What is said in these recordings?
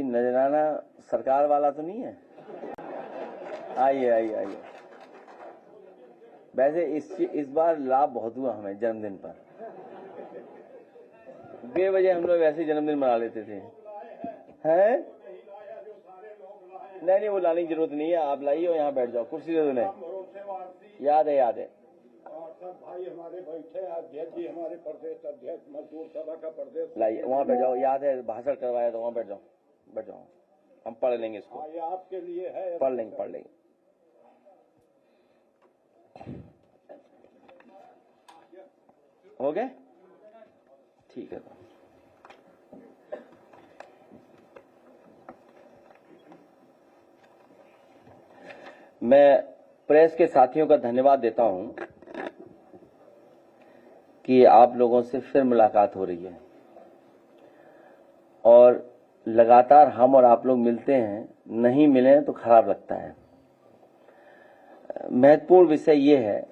नजराना सरकार वाला तो नहीं है? आइए आइए आइए। वैसे इस बार लाभ बहुत हुआ हमें जन्मदिन पर। बेवजह हम लोग ऐसे जन्मदिन मना लेते थे। हैं? नहीं, वो लाने की जरूरत नहीं है, आप लाइए और यहाँ बैठ जाओ, कुर्सी दे दो। नहीं, याद है याद है। सब भाई हमारे बैठे, अध्यक्ष जी हमारे प्रदेश अध्यक्ष, मजदूर सभा का प्रदेश। लाइए, वहाँ बैठ जाओ, याद है भाषण करवाया तो वहाँ बैठ जाओ, बैठ जाओ, हम पढ़ लेंगे इसको। ये आपके लिए है, पढ़ लेंगे। हो गए? ठीक है। मैं प्रेस के साथियों का धन्यवाद देता हूं कि आप लोगों से फिर मुलाकात हो रही है और लगातार हम और आप लोग मिलते हैं, नहीं मिले तो खराब लगता है। महत्वपूर्ण विषय ये है,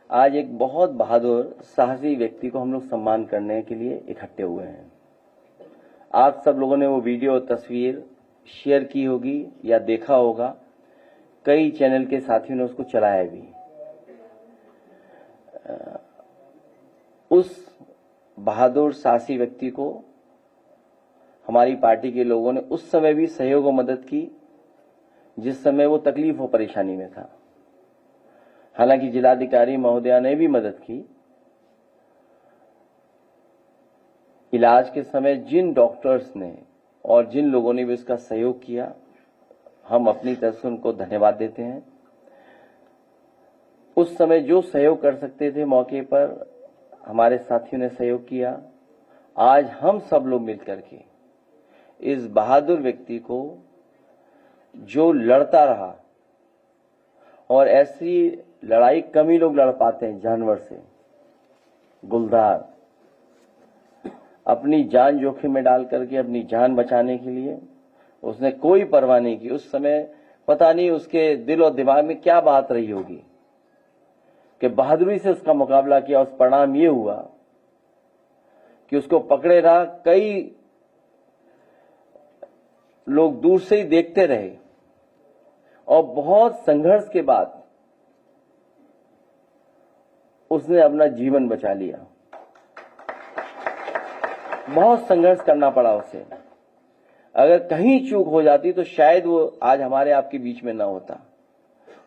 आज एक बहुत बहादुर साहसी व्यक्ति को हम लोग सम्मान करने के लिए इकट्ठे हुए हैं। आप सब लोगों ने वो वीडियो तस्वीर शेयर की होगी या देखा होगा, कई चैनल के साथियों ने उसको चलाया भी। उस बहादुर साहसी व्यक्ति को हमारी पार्टी के लोगों ने उस समय भी सहयोग और मदद की जिस समय वो तकलीफ और परेशानी में था। हालांकि जिलाधिकारी महोदया ने भी मदद की। इलाज के समय जिन डॉक्टर्स ने और जिन लोगों ने भी उसका सहयोग किया, हम अपनी तरफ से उनको धन्यवाद देते हैं। उस समय जो सहयोग कर सकते थे मौके पर हमारे साथियों ने सहयोग किया। आज हम सब लोग मिलकर के इस बहादुर व्यक्ति को जो लड़ता रहा, और ऐसी लड़ाई कम ही लोग लड़ पाते हैं जानवर से, गुलदार अपनी जान जोखिम में डाल करके अपनी जान बचाने के लिए उसने कोई परवाह नहीं की। उस समय पता नहीं उसके दिल और दिमाग में क्या बात रही होगी कि बहादुरी से उसका मुकाबला किया। उस परिणाम ये हुआ कि उसको पकड़े रहा, कई लोग दूर से ही देखते रहे और बहुत संघर्ष के बाद उसने अपना जीवन बचा लिया। बहुत संघर्ष करना पड़ा उसे। अगर कहीं चूक हो जाती तो शायद वो आज हमारे आपके बीच में ना होता।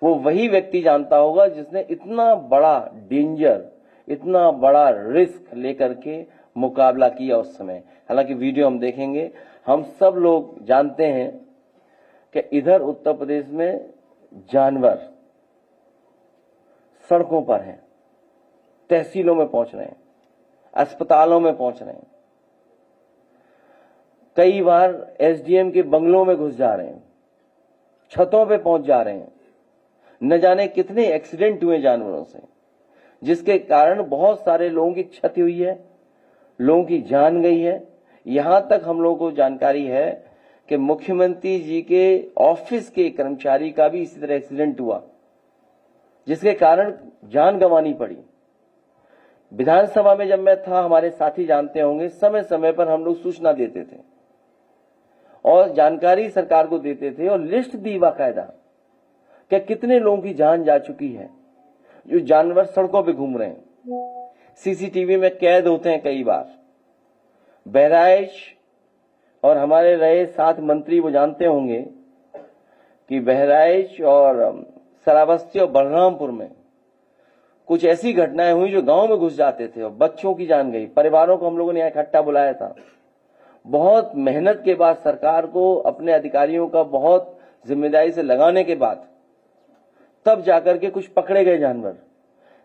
वो वही व्यक्ति जानता होगा जिसने इतना बड़ा डेंजर, इतना बड़ा रिस्क लेकर के मुकाबला किया उस समय। हालांकि वीडियो हम देखेंगे, हम सब लोग जानते हैं कि इधर उत्तर प्रदेश में जानवर सड़कों पर हैं, तहसीलों में पहुंच रहे हैं, अस्पतालों में पहुंच रहे हैं, कई बार एसडीएम के बंगलों में घुस जा रहे हैं, छतों पे पहुंच जा रहे हैं। न जाने कितने एक्सीडेंट हुए जानवरों से, जिसके कारण बहुत सारे लोगों की क्षति हुई है, लोगों की जान गई है। यहां तक हम लोगों को जानकारी है कि मुख्यमंत्री जी के ऑफिस के कर्मचारी का भी इसी तरह एक्सीडेंट हुआ, जिसके कारण जान गंवानी पड़ी। विधानसभा में जब मैं था, हमारे साथी जानते होंगे, समय समय पर हम लोग सूचना देते थे और जानकारी सरकार को देते थे और लिस्ट दी बाकायदा कि कितने लोगों की जान जा चुकी है जो जानवर सड़कों पे घूम रहे हैं। सीसीटीवी में कैद होते हैं कई बार। बहराइच और हमारे रहे साथ मंत्री वो जानते होंगे कि बहराइच और श्रावस्ती और बलरामपुर में कुछ ऐसी घटनाएं हुई जो गांव में घुस जाते थे और बच्चों की जान गई। परिवारों को हम लोगों ने यहाँ इकट्ठा बुलाया था। बहुत मेहनत के बाद, सरकार को अपने अधिकारियों का बहुत जिम्मेदारी से लगाने के बाद तब जाकर के कुछ पकड़े गए जानवर।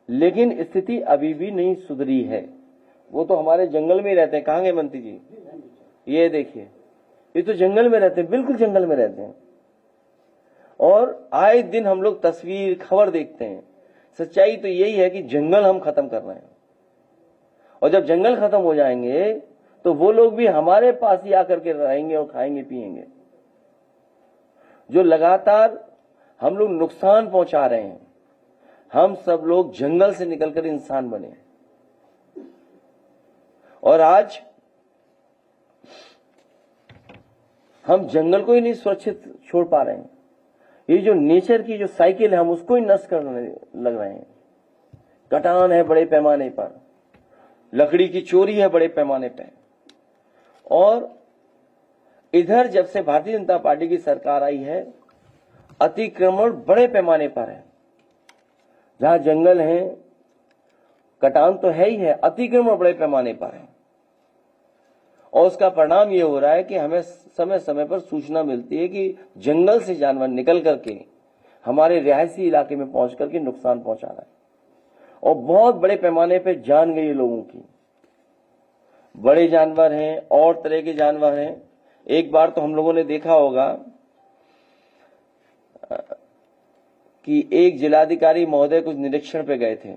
लेकिन स्थिति अभी भी नहीं सुधरी है। वो तो हमारे जंगल में ही रहते हैं। कहाँ गए मंत्री जी? ये देखिए, ये तो जंगल में रहते हैं, बिल्कुल जंगल में रहते हैं। और आए दिन हम लोग तस्वीर, खबर देखते हैं। सच्चाई तो यही है कि जंगल हम खत्म कर रहे हैं, और जब जंगल खत्म हो जाएंगे तो वो लोग भी हमारे पास ही आकर के रहेंगे और खाएंगे पिएंगे। जो लगातार हम लोग नुकसान पहुंचा रहे हैं, हम सब लोग जंगल से निकलकर इंसान बने। और आज हम जंगल को ही नहीं सुरक्षित छोड़ पा रहे हैं। ये जो नेचर की जो साइकिल है हम उसको ही नष्ट करने लग रहे हैं। कटान है बड़े पैमाने पर, लकड़ी की चोरी है बड़े पैमाने पर, और इधर जब से भारतीय जनता पार्टी की सरकार आई है अतिक्रमण बड़े पैमाने पर है। जहां जंगल है कटान तो है ही है, अतिक्रमण बड़े पैमाने पर है। और उसका परिणाम ये हो रहा है कि हमें समय समय पर सूचना मिलती है कि जंगल से जानवर निकल करके हमारे रिहायशी इलाके में पहुंच करके नुकसान पहुंचा रहा है, और बहुत बड़े पैमाने पे जान गई है लोगों की। बड़े जानवर हैं और तरह के जानवर हैं। एक बार तो हम लोगों ने देखा होगा कि एक जिलाधिकारी महोदय कुछ निरीक्षण पे गए थे,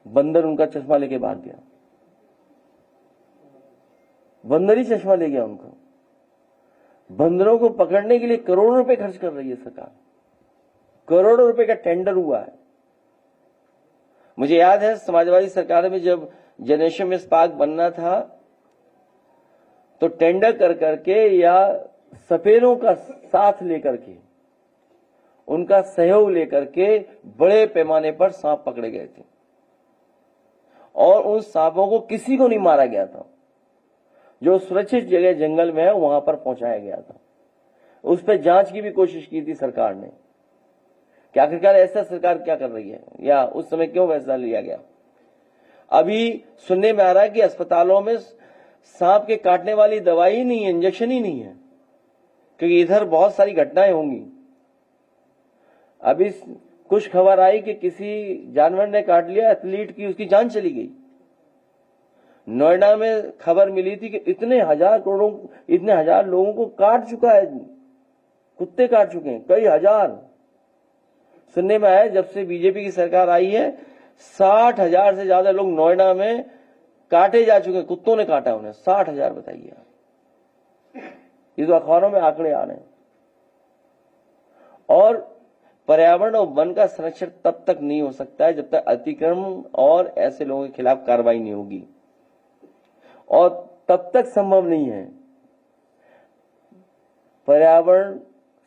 बंदर उनका चश्मा लेके भाग गया। बंदर ही चश्मा ले गया उनको। बंदरों को पकड़ने के लिए करोड़ों रुपए खर्च कर रही है सरकार, करोड़ों रुपए का टेंडर हुआ है। मुझे याद है समाजवादी सरकार में जब जनरेशन में पार्क बनना था तो टेंडर कर करके या सपेरों का साथ लेकर के, उनका सहयोग लेकर के बड़े पैमाने पर सांप पकड़े गए थे, और उन सांपों को किसी को नहीं मारा गया था। जो सुरक्षित जगह जंगल में है वहां पर पहुंचाया गया था। उस पर जांच की भी कोशिश की थी सरकार ने कि आखिरकार ऐसा सरकार क्या कर रही है, या उस समय क्यों फैसला लिया गया। अभी सुनने में आ रहा है कि अस्पतालों में सांप के काटने वाली दवाई ही नहीं है, इंजेक्शन ही नहीं है, क्योंकि इधर बहुत सारी घटनाएं होंगी। अभी कुछ खबर आई कि किसी जानवर ने काट लिया एथलीट की, उसकी जान चली गई। नोएडा में खबर मिली थी कि इतने हजार लोगों को काट चुका है, कुत्ते काट चुके हैं, कई हजार। सुनने में आया जब से बीजेपी की सरकार आई है 60,000 से ज्यादा लोग नोएडा में काटे जा चुके हैं, कुत्तों ने काटा उन्हें। 60,000 बताइए, ये तो अखबारों में आंकड़े आ रहे हैं। और पर्यावरण और वन का संरक्षण तब तक नहीं हो सकता है जब तक अतिक्रमण और ऐसे लोगों के खिलाफ कार्रवाई नहीं होगी, और तब तक संभव नहीं है। पर्यावरण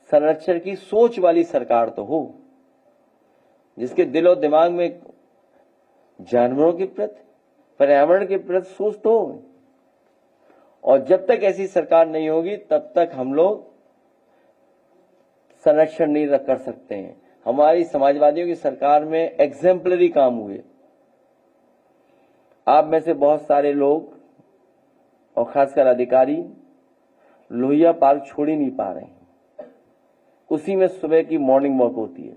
संरक्षण की सोच वाली सरकार तो हो, जिसके दिल और दिमाग में जानवरों के प्रति, पर्यावरण के प्रति सोच तो हो। और जब तक ऐसी सरकार नहीं होगी तब तक हम लोग संरक्षण नहीं कर सकते हैं। हमारी समाजवादियों की सरकार में एग्जेम्पलरी काम हुए। आप में से बहुत सारे लोग और खासकर अधिकारी लोहिया पार्क छोड़ ही नहीं पा रहे हैं। उसी में सुबह की मॉर्निंग वॉक होती है।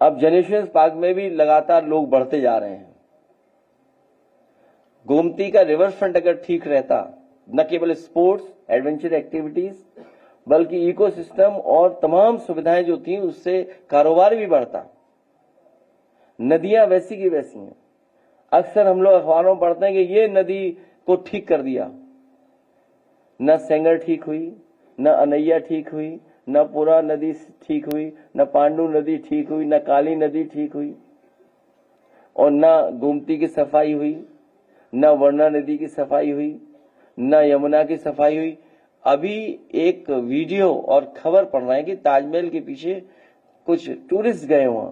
अब जनरेशन पार्क में भी लगातार लोग बढ़ते जा रहे हैं। गोमती का रिवर फ्रंट अगर ठीक रहता, न केवल स्पोर्ट्स एडवेंचर एक्टिविटीज बल्कि इकोसिस्टम और तमाम सुविधाएं जो थी उससे कारोबार भी बढ़ता। नदियां वैसी की वैसी हैं। अक्सर हम लोग अखबारों में पढ़ते हैं कि ये नदी को ठीक कर दिया। न सेंगर ठीक हुई, न अनैया ठीक हुई, न पुरा नदी ठीक हुई, न पांडु नदी ठीक हुई, न काली नदी ठीक हुई, और न गोमती की सफाई हुई, न वर्णा नदी की सफाई हुई, न यमुना की सफाई हुई। अभी एक वीडियो और खबर पढ़ रहे हैं कि ताजमहल के पीछे कुछ टूरिस्ट गए वहां,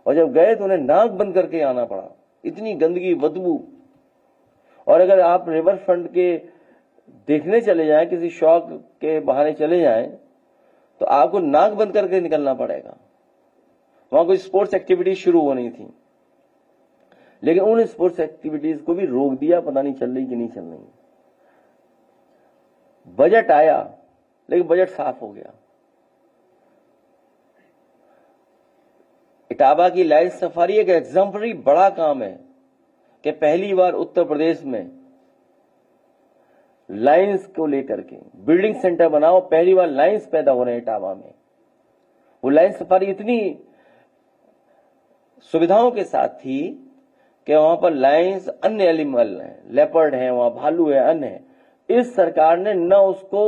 और जब गए तो उन्हें नाक बंद करके आना पड़ा, इतनी गंदगी बदबू। और अगर आप रिवर फ्रंट के देखने चले जाएं, किसी शौक के बहाने चले जाएं, तो आपको नाक बंद करके निकलना पड़ेगा। वहां कुछ स्पोर्ट्स एक्टिविटीज शुरू होनी थी, लेकिन उन स्पोर्ट्स एक्टिविटीज को भी रोक दिया। पता नहीं चल रही कि नहीं चल रही। बजट आया लेकिन बजट साफ हो गया। इटावा की लाइन सफारी एक एग्जाम्पलरी बड़ा काम है कि पहली बार उत्तर प्रदेश में लाइंस को लेकर के बिल्डिंग सेंटर बनाओ। पहली बार लाइंस पैदा हो रहे हैं इटावा में। वो लाइन सफारी इतनी सुविधाओं के साथ थी कि वहां पर लाइंस, अन्य एनिमल हैं, लेपर्ड हैं, वहां भालू है, अन्य है। इस सरकार ने न उसको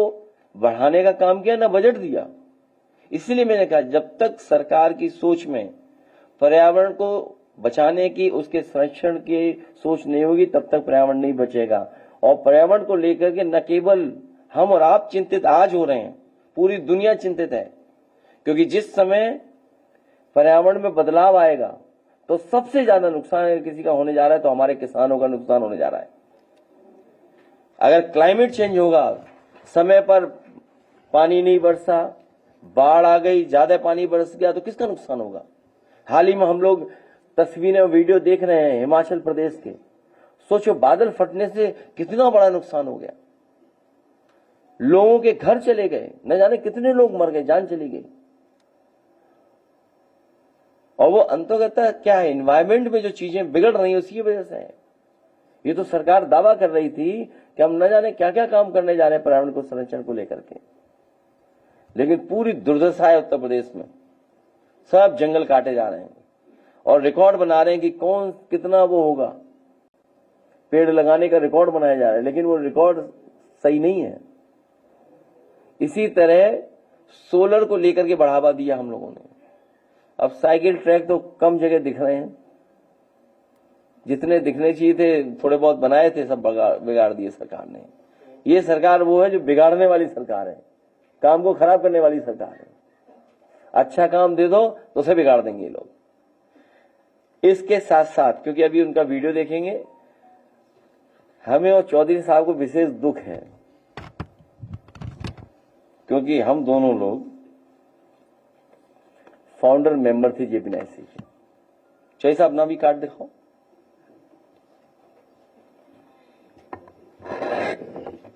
बढ़ाने का काम किया, न बजट दिया। इसलिए मैंने कहा जब तक सरकार की सोच में पर्यावरण को बचाने की, उसके संरक्षण की सोच नहीं होगी तब तक पर्यावरण नहीं बचेगा। और पर्यावरण को लेकर के न केवल हम और आप चिंतित आज हो रहे हैं, पूरी दुनिया चिंतित है। क्योंकि जिस समय पर्यावरण में बदलाव आएगा तो सबसे ज्यादा नुकसान अगर किसी का होने जा रहा है तो हमारे किसानों का नुकसान होने जा रहा है। अगर क्लाइमेट चेंज होगा, समय पर पानी नहीं बरसा, बाढ़ आ गई, ज्यादा पानी बरस गया तो किसका नुकसान होगा। हाल ही में हम लोग तस्वीरें और वीडियो देख रहे हैं हिमाचल प्रदेश के। सोचो बादल फटने से कितना बड़ा नुकसान हो गया, लोगों के घर चले गए, न जाने कितने लोग मर गए, जान चली गई। और वो अंततः क्या है, एनवायरमेंट में जो चीजें बिगड़ रही हैं उसकी वजह से है। ये तो सरकार दावा कर रही थी कि हम न जाने क्या क्या काम करने जा रहे हैं पर्यावरण को संरक्षण को लेकर के, लेकिन पूरी दुर्दशा है उत्तर प्रदेश में। सब जंगल काटे जा रहे हैं और रिकॉर्ड बना रहे हैं कि कौन कितना वो होगा, पेड़ लगाने का रिकॉर्ड बनाया जा रहा है, लेकिन वो रिकॉर्ड सही नहीं है। इसी तरह सोलर को लेकर के बढ़ावा दिया हम लोगों ने। अब साइकिल ट्रैक तो कम जगह दिख रहे हैं, जितने दिखने चाहिए थे थोड़े बहुत बनाए थे, सब बिगाड़ दिए सरकार ने। ये सरकार वो है जो बिगाड़ने वाली सरकार है, काम को खराब करने वाली सरकार है। अच्छा काम दे दो तो उसे बिगाड़ देंगे लोग। इसके साथ साथ, क्योंकि अभी उनका वीडियो देखेंगे, हमें और चौधरी साहब को विशेष दुख है, क्योंकि हम दोनों लोग फाउंडर मेंबर थे जेपीएनआईसी के। चौधरी साहब ना भी कार्ड दिखाओ।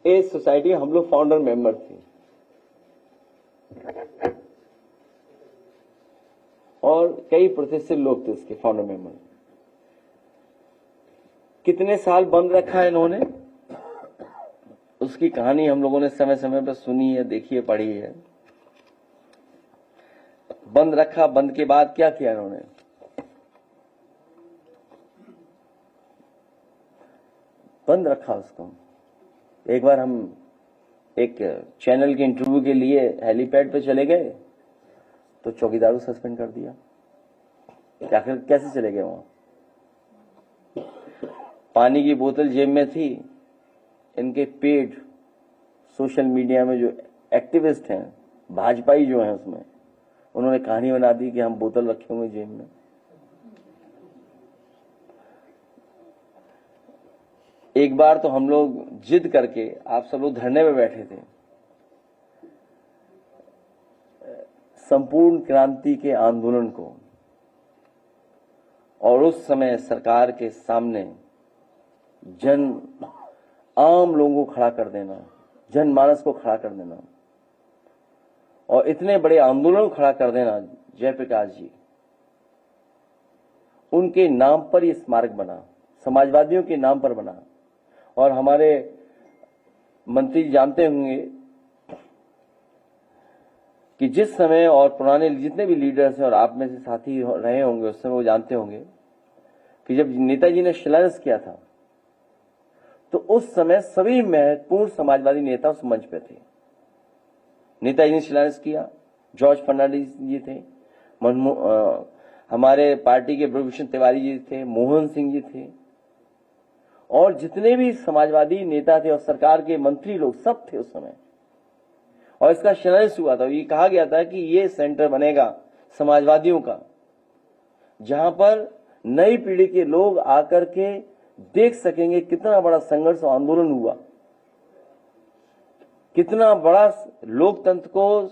इस सोसाइटी हम लोग फाउंडर मेंबर थे और कई प्रतिष्ठित लोग थे इसके फाउंडर मेंबर। कितने साल बंद रखा है इन्होंने, उसकी कहानी हम लोगों ने समय समय पर सुनी है, देखी है, पढ़ी है। बंद रखा, बंद के बाद क्या किया इन्होंने, बंद रखा उसको। एक बार हम एक चैनल के इंटरव्यू के लिए हेलीपैड पे चले गए तो चौकीदार को सस्पेंड कर दिया। आखिर कैसे चले गए वहां, पानी की बोतल जेब में थी। इनके पेड सोशल मीडिया में जो एक्टिविस्ट हैं, भाजपाई जो हैं, उसमें उन्होंने कहानी बना दी कि हम बोतल रखे हुए जेब में। एक बार तो हम लोग जिद करके, आप सब लोग धरने में बैठे थे, संपूर्ण क्रांति के आंदोलन को, और उस समय सरकार के सामने आम लोगों को खड़ा कर देना, जनमानस को खड़ा कर देना और इतने बड़े आंदोलन को खड़ा कर देना। जयप्रकाश जी, उनके नाम पर ये स्मारक बना, समाजवादियों के नाम पर बना। और हमारे मंत्री जानते होंगे कि जिस समय, और पुराने जितने भी लीडर्स हैं और आप में से साथी रहे होंगे उस समय, वो जानते होंगे कि जब नेताजी ने शिलान्यास किया था तो उस समय सभी महत्वपूर्ण समाजवादी नेता उस मंच पे थे। नेताजी ने शिलान्यास किया, जॉर्ज फर्नांडिस जी थे, हमारे पार्टी के ब्रजभूषण तिवारी जी थे, मोहन सिंह जी थे, और जितने भी समाजवादी नेता थे और सरकार के मंत्री लोग सब थे उस समय। और इसका शिलान्यास हुआ था। ये कहा गया था कि ये सेंटर बनेगा समाजवादियों का, जहां पर नई पीढ़ी के लोग आकर के देख सकेंगे कितना बड़ा संघर्ष और आंदोलन हुआ, कितना बड़ा लोकतंत्र को,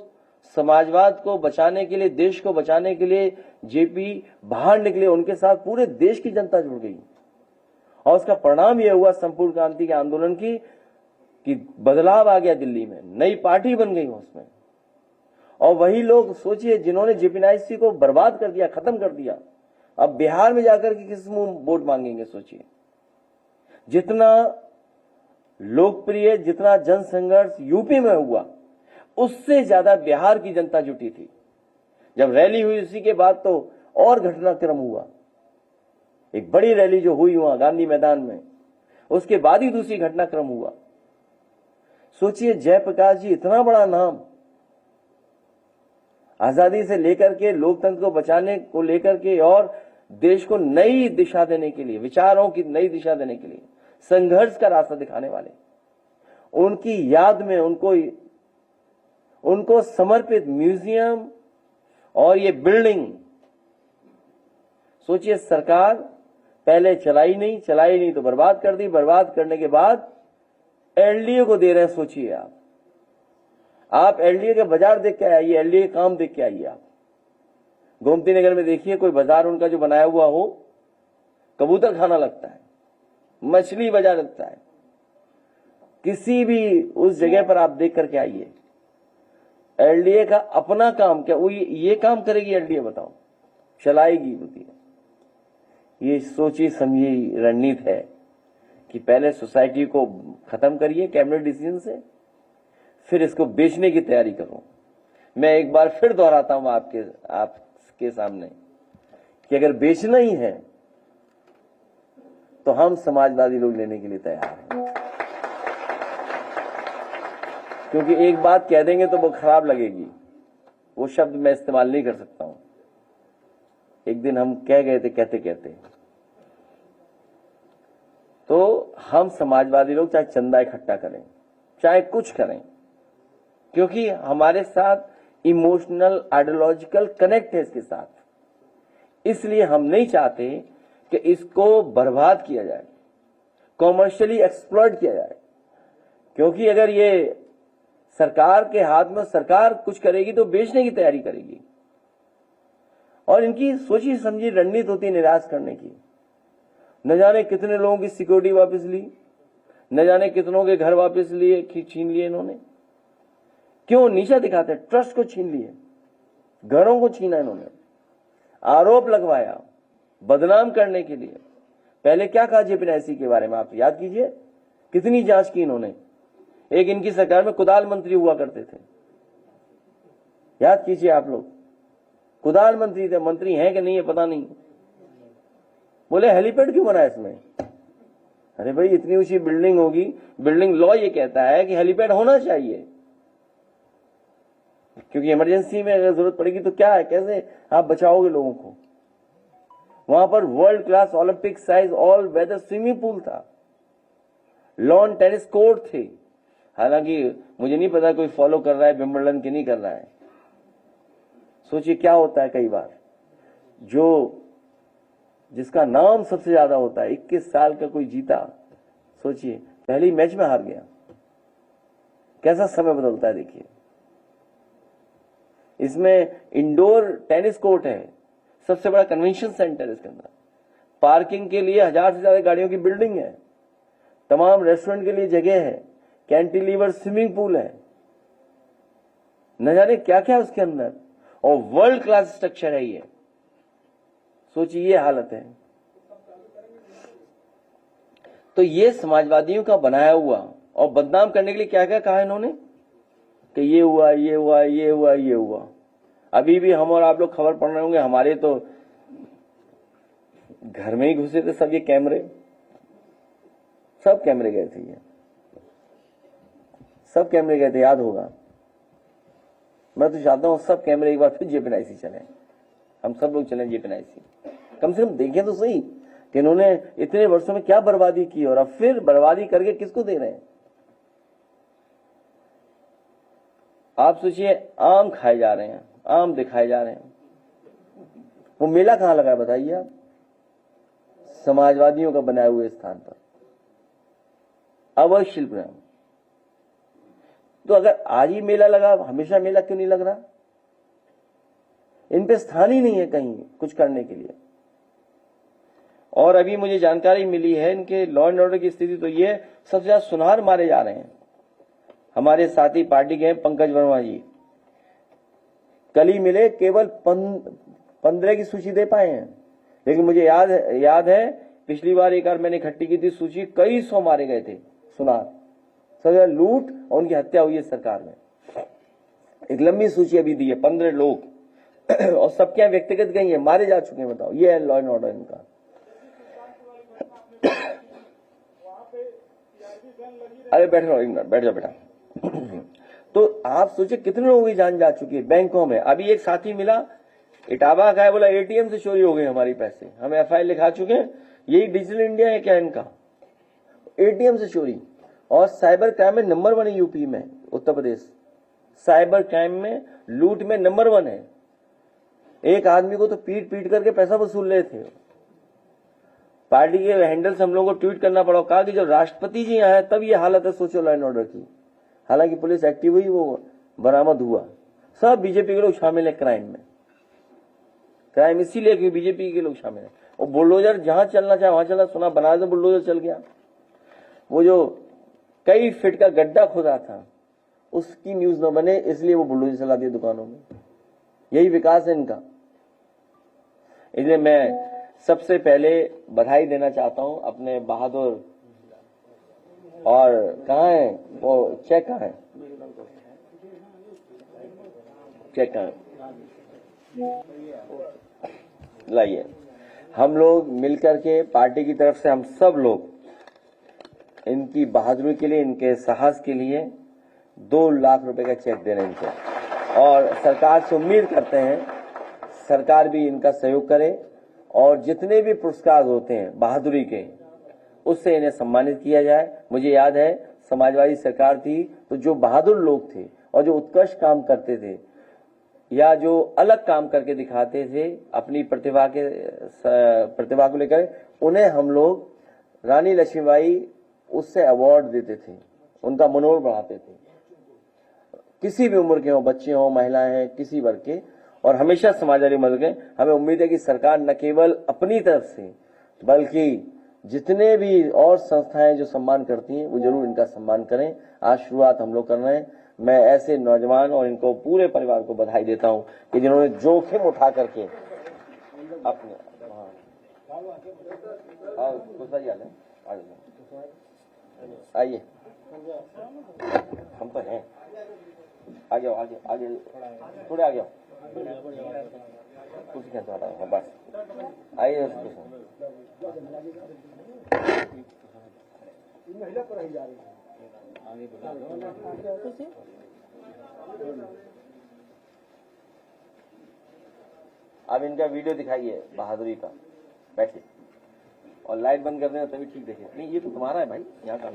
समाजवाद को बचाने के लिए, देश को बचाने के लिए जेपी बाहर निकले। उनके साथ पूरे देश की जनता जुड़ गई और उसका परिणाम यह हुआ संपूर्ण क्रांति के आंदोलन की कि बदलाव आ गया दिल्ली में, नई पार्टी बन गई उसमें। और वही लोग सोचिए जिन्होंने जेपीएनआईसी को बर्बाद कर दिया, खत्म कर दिया, अब बिहार में जाकर के किस मुंह वोट मांगेंगे। सोचिए जितना लोकप्रिय, जितना जनसंघर्ष यूपी में हुआ, उससे ज्यादा बिहार की जनता जुटी थी। जब रैली हुई उसी के बाद तो और घटनाक्रम हुआ, एक बड़ी रैली जो हुई वहां गांधी मैदान में, उसके बाद ही दूसरी घटनाक्रम हुआ। सोचिए जयप्रकाश जी, इतना बड़ा नाम, आजादी से लेकर के लोकतंत्र को बचाने को लेकर के और देश को नई दिशा देने के लिए, विचारों की नई दिशा देने के लिए संघर्ष का रास्ता दिखाने वाले, उनकी याद में उनको समर्पित म्यूजियम और ये बिल्डिंग, सोचिए सरकार पहले चलाई नहीं तो बर्बाद कर दी, बर्बाद करने के बाद एलडीए को दे रहे हैं। सोचिए आप एलडीए का बाजार देख के आइए, एलडीए काम देख के आइए। आप गोमती नगर में देखिए, कोई बाजार उनका जो बनाया हुआ हो, कबूतर खाना लगता है, मछली बाजार लगता है। किसी भी उस जगह पर आप देख करके आइए, एलडीए का अपना काम क्या वो ये काम करेगी एलडीए? बताओ, चलाएगी होती है। ये सोची समझी रणनीति है कि पहले सोसाइटी को खत्म करिए कैबिनेट डिसीजन से, फिर इसको बेचने की तैयारी करो। मैं एक बार फिर दोहराता हूं आपके सामने कि अगर बेचना ही है तो हम समाजवादी लोग लेने के लिए तैयार हैं, क्योंकि एक बात कह देंगे तो वो खराब लगेगी। वो शब्द मैं इस्तेमाल नहीं कर सकता हूं। एक दिन हम कह गए थे कहते कहते, तो हम समाजवादी लोग चाहे चंदा इकट्ठा करें, चाहे कुछ करें, क्योंकि हमारे साथ इमोशनल आइडियोलॉजिकल कनेक्ट है इसके साथ। इसलिए हम नहीं चाहते कि इसको बर्बाद किया जाए, कॉमर्शियली एक्सप्लॉइट किया जाए, क्योंकि अगर ये सरकार के हाथ में, सरकार कुछ करेगी तो बेचने की तैयारी करेगी। और इनकी सोची समझी रणनीति होती है निराश करने की। न जाने कितने लोगों की सिक्योरिटी वापस ली, न जाने कितनों के घर वापस लिए, छीन लिए इन्होंने। क्यों? नीचा दिखाते, ट्रस्ट को छीन लिए, घरों को छीना इन्होंने, आरोप लगवाया बदनाम करने के लिए। पहले क्या कहा जेपीएनआईसी के बारे में आप याद कीजिए, कितनी जांच की इन्होंने। एक इनकी सरकार में कुदाल मंत्री हुआ करते थे, याद कीजिए आप लोग, कुदाल मंत्री थे। मंत्री हैं कि नहीं है पता नहीं। बोले हेलीपैड क्यों बना इसमें? अरे भाई इतनी ऊंची बिल्डिंग होगी, बिल्डिंग लॉ ये कहता है कि हेलीपैड होना चाहिए, क्योंकि इमरजेंसी में अगर जरूरत पड़ेगी तो क्या है, कैसे आप बचाओगे लोगों को। वहां पर world class Olympic size all weather swimming pool था, लॉन टेनिस कोर्ट थे। हालांकि मुझे नहीं पता कोई फॉलो कर रहा है विंबलडन की नहीं कर रहा है। सोचिए क्या होता है, कई बार जिसका नाम सबसे ज्यादा होता है, 21 साल का कोई जीता, सोचिए पहली मैच में हार गया। कैसा समय बदलता है देखिए। इसमें इंडोर टेनिस कोर्ट है, सबसे बड़ा कन्वेंशन सेंटर, इसके अंदर पार्किंग के लिए 1000 से ज्यादा गाड़ियों की बिल्डिंग है, तमाम रेस्टोरेंट के लिए जगह है, कैंटिलीवर स्विमिंग पूल है, न जाने क्या क्या उसके अंदर, और वर्ल्ड क्लास स्ट्रक्चर है ये। सोचिए ये हालत है। तो ये समाजवादियों का बनाया हुआ, और बदनाम करने के लिए क्या क्या कहा इन्होंने कि ये हुआ, ये हुआ, ये हुआ, ये हुआ। अभी भी हम और आप लोग खबर पढ़ रहे होंगे, हमारे तो घर में ही घुसे थे सब ये कैमरे, सब कैमरे गए थे, ये सब कैमरे गए थे, याद होगा। मैं तो चाहता हूं सब कैमरे एक बार फिर जेपीएनआईसी चले, हम सब लोग चलें जेपीएनआईसी, कम से कम देखें तो सही कि इन्होंने इतने वर्षों में क्या बर्बादी की, और अब फिर बर्बादी करके किसको दे रहे हैं। आप सोचिए, आम खाए जा रहे हैं, आम दिखाए जा रहे हैं। वो मेला कहां लगा है बताइए आप? समाजवादियों का बनाए हुए स्थान पर, अवैध शिल्प ग्राम। तो अगर आज ही मेला लगा, हमेशा मेला क्यों नहीं लग रहा? इन पे स्थान ही नहीं है कहीं कुछ करने के लिए। और अभी मुझे जानकारी मिली है इनके लॉ एंड ऑर्डर की स्थिति तो ये सबसे ज्यादा सुनार मारे जा रहे हैं। हमारे साथी पार्टी के हैं पंकज वर्मा जी, कल ही मिले, केवल 15 की सूची दे पाए हैं। लेकिन मुझे याद है पिछली बार एक बार मैंने इकट्ठी की थी सूची, कई 100 मारे गए थे सुनार। सबसे लूट और उनकी हत्या हुई है सरकार में। एक लंबी सूची अभी दी है, 15 लोग और सबके यहाँ व्यक्तिगत गई है, मारे जा चुके हैं। बताओ, ये है लॉ एंड ऑर्डर इनका। अरे बैठ रहो, एक मिनट बैठ जाओ बेटा। तो आप सोचिए कितने लोगों की जान जा चुकी है बैंकों में। अभी एक साथी मिला, इटावा का है, बोला एटीएम से चोरी हो गए हमारे पैसे, हम एफआईआर लिखा चुके हैं। यही डिजिटल इंडिया है क्या इनका? एटीएम से चोरी, और साइबर क्राइम में नंबर 1 है यूपी में, उत्तर प्रदेश साइबर क्राइम में लूट में नंबर 1 है। एक आदमी को तो पीट पीट करके पैसा वसूल रहे थे। पार्टी के हैंडल से हम लोगों को ट्वीट करना पड़ा, कहा कि जब राष्ट्रपति जी आए तब ये हालत है, सोचो लॉ एंड ऑर्डर की। हालांकि पुलिस एक्टिव हुई, वो बरामद हुआ। सब बीजेपी के लोग शामिल है क्राइम में। क्राइम इसीलिए कि बीजेपी के लोग शामिल है। और बुलडोजर जहां चलना चाहे वहां चला, सुना बनारस में बुलडोजर चल गया। वो जो कई फीट का गड्ढा खोदा था उसकी न्यूज न बने, इसलिए वो बुलडोजर चला दिया दुकानों में। यही विकास है इनका। इसलिए मैं सबसे पहले बधाई देना चाहता हूं अपने बहादुर, और कहाँ है वो, चेक कहाँ है, चेक कहाँ है, लाइए। हम लोग मिलकर के पार्टी की तरफ से हम सब लोग इनकी बहादुरी के लिए, इनके साहस के लिए 2 लाख रुपए का चेक दे रहे हैं इनको, और सरकार से उम्मीद करते हैं सरकार भी इनका सहयोग करे, और जितने भी पुरस्कार होते हैं बहादुरी के, उससे इन्हें सम्मानित किया जाए। मुझे याद है समाजवादी सरकार थी तो जो बहादुर लोग थे और जो उत्कृष्ट काम करते थे या जो अलग काम करके दिखाते थे अपनी प्रतिभा को लेकर, उन्हें हम लोग रानी लक्ष्मीबाई उससे अवार्ड देते थे, उनका मनोबल बढ़ाते थे। किसी भी उम्र के हो, बच्चे हो, महिलाएं हैं, किसी वर्ग के, और हमेशा समाजवादी मदद करें। हमें उम्मीद है कि सरकार न केवल अपनी तरफ से बल्कि जितने भी और संस्थाएं जो सम्मान करती हैं वो जरूर इनका सम्मान करें। आज शुरुआत हम लोग कर रहे हैं। मैं ऐसे नौजवान और इनको पूरे परिवार को बधाई देता हूं कि जिन्होंने जोखिम उठा करके अपने आइए, हम पर हैं, आगे आओ, आगे आगे थोड़े आगे आओ, कुछ कहता हटा बस, आइए। महिला पर ही जा रही है। अब इनका वीडियो दिखाइए बहादुरी का, बैठिए, और लाइट बंद कर देना तभी ठीक देखिए। नहीं ये तो तुम्हारा है भाई, यहाँ का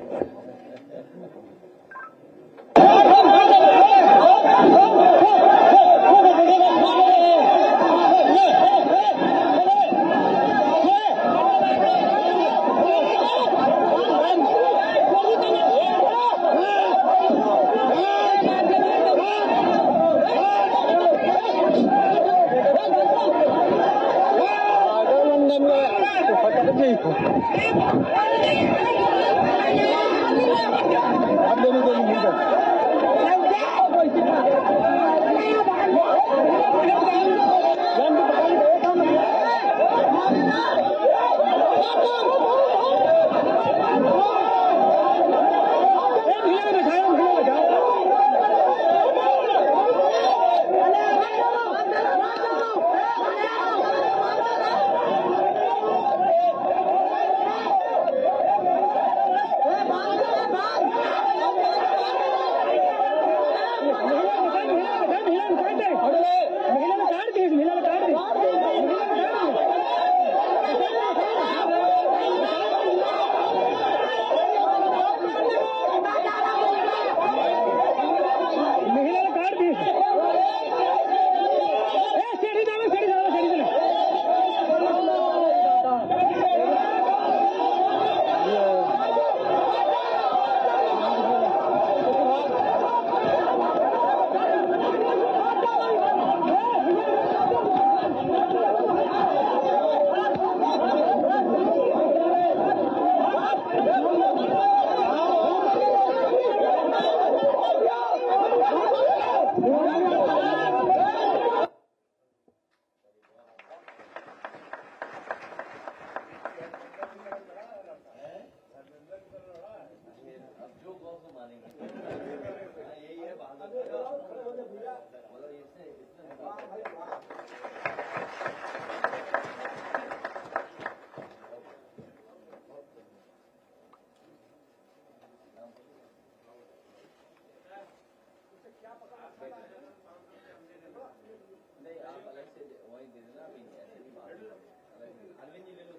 अरविंद जी ले लो,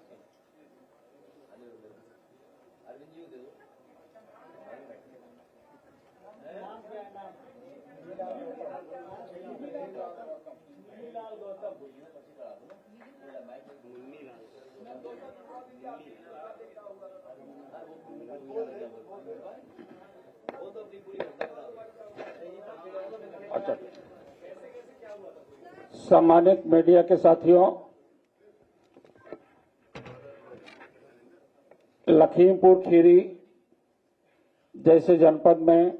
अरविंद जी दे दो। अच्छा, सम्मानित मीडिया के साथियों, लखीमपुर खीरी जैसे जनपद में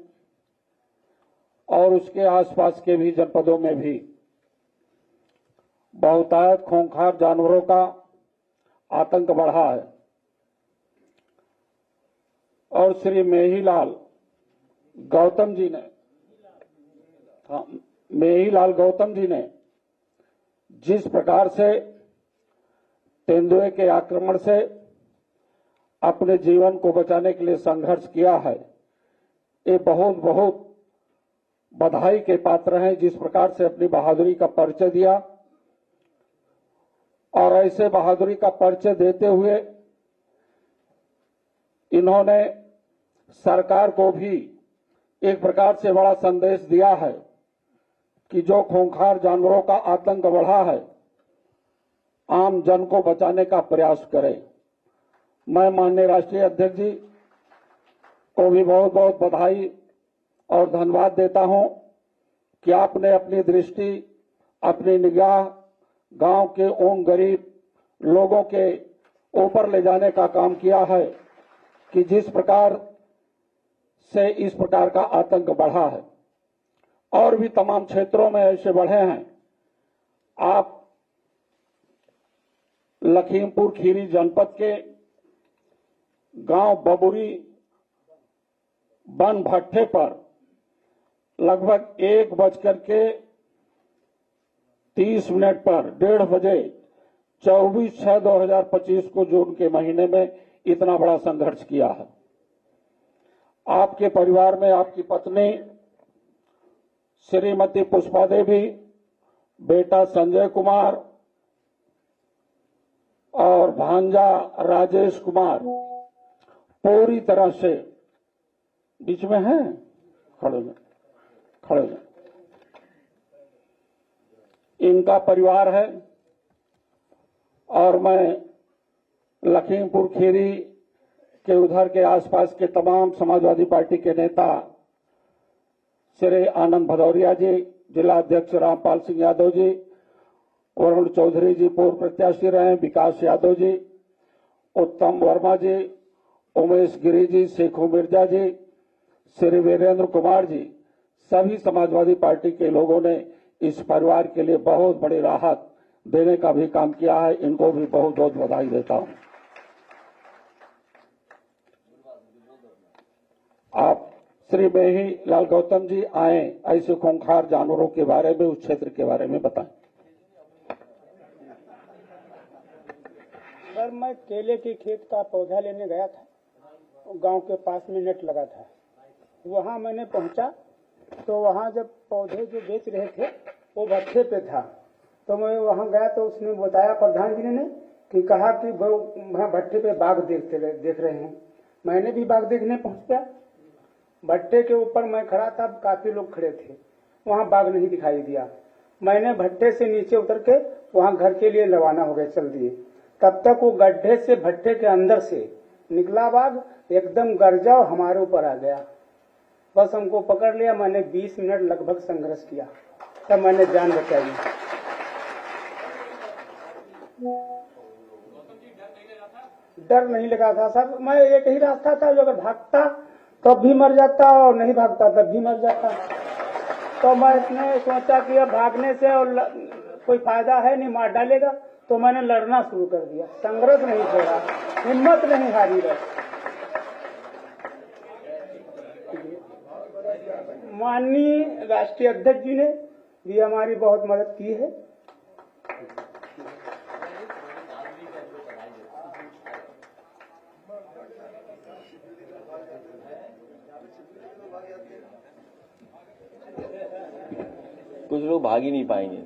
और उसके आसपास के भी जनपदों में भी बहुतायत खूंखार जानवरों का आतंक बढ़ा है और श्री मेहीलाल गौतम जी ने जिस प्रकार से तेंदुए के आक्रमण से अपने जीवन को बचाने के लिए संघर्ष किया है, ये बहुत बहुत बधाई के पात्र हैं। जिस प्रकार से अपनी बहादुरी का परिचय दिया और ऐसे बहादुरी का परिचय देते हुए इन्होंने सरकार को भी एक प्रकार से बड़ा संदेश दिया है कि जो खूंखार जानवरों का आतंक बढ़ा है, आम जन को बचाने का प्रयास करें। मैं माननीय राष्ट्रीय अध्यक्ष जी को भी बहुत बहुत बधाई और धन्यवाद देता हूं कि आपने अपनी दृष्टि, अपनी निगाह गांव के उन गरीब लोगों के ऊपर ले जाने का काम किया है कि जिस प्रकार से इस प्रकार का आतंक बढ़ा है और भी तमाम क्षेत्रों में ऐसे बढ़े हैं। आप लखीमपुर खीरी जनपद के गांव बबुरी वन भट्टे पर लगभग 1:30 पर 1:30 बजे 24/6/2025 को जून के महीने में इतना बड़ा संघर्ष किया है। आपके परिवार में आपकी पत्नी श्रीमती पुष्पा देवी, बेटा संजय कुमार और भांजा राजेश कुमार पूरी तरह से बीच में है, खड़े में इनका परिवार है। और मैं लखीमपुर खीरी के उधर के आसपास के तमाम समाजवादी पार्टी के नेता श्री आनंद भदौरिया जी, जिला अध्यक्ष रामपाल सिंह यादव जी, वरुण चौधरी जी पूर्व प्रत्याशी रहे, विकास यादव जी, उत्तम वर्मा जी, उमेश गिरी जी, शेखू मिर्जा जी, श्री वीरेंद्र कुमार जी, सभी समाजवादी पार्टी के लोगों ने इस परिवार के लिए बहुत बड़ी राहत देने का भी काम किया है। इनको भी बहुत बहुत बधाई देता हूं। आप श्री मेहीलाल गौतम जी आए, ऐसे खूंखार जानवरों के बारे में, उस क्षेत्र के बारे में बताएं। सर, मैं केले के खेत का पौधा लेने गया था, गांव के पास में नेट लगा था। वहां मैंने पहुंचा तो वहां जब पौधे जो बेच रहे थे वो भट्टे पे था, तो मैं वहां गया तो उसने बताया, प्रधान जी ने कि कहा कि वहां भट्टे पे बाघ देख रहे हैं। मैंने भी बाघ देखने पहुंच गया। भट्टे के ऊपर मैं खड़ा था, काफी लोग खड़े थे, वहां बाघ नहीं दिखाई दिया। मैंने भट्टे से नीचे उतर के वहां घर के लिए रवाना हो गए, चल दिए। तब तक वो गड्ढे से भट्टे के अंदर से निकला बाघ, एकदम गरजा और हमारे ऊपर आ गया। बस हमको पकड़ लिया। मैंने 20 मिनट लगभग संघर्ष किया, तब मैंने जान बचाई। डर नहीं लगा था सर, मैं एक ही रास्ता था, जो अगर भागता तब भी मर जाता और नहीं भागता तब भी मर जाता। तो मैं इसने सोचा कि अब भागने से और कोई फायदा है नहीं, मार डालेगा, तो मैंने लड़ना शुरू कर दिया। संघर्ष नहीं छोड़ा, हिम्मत नहीं हारी। बस माननीय राष्ट्रीय अध्यक्ष जी ने भी हमारी बहुत मदद की है। कुछ लोग भाग ही नहीं पाएंगे।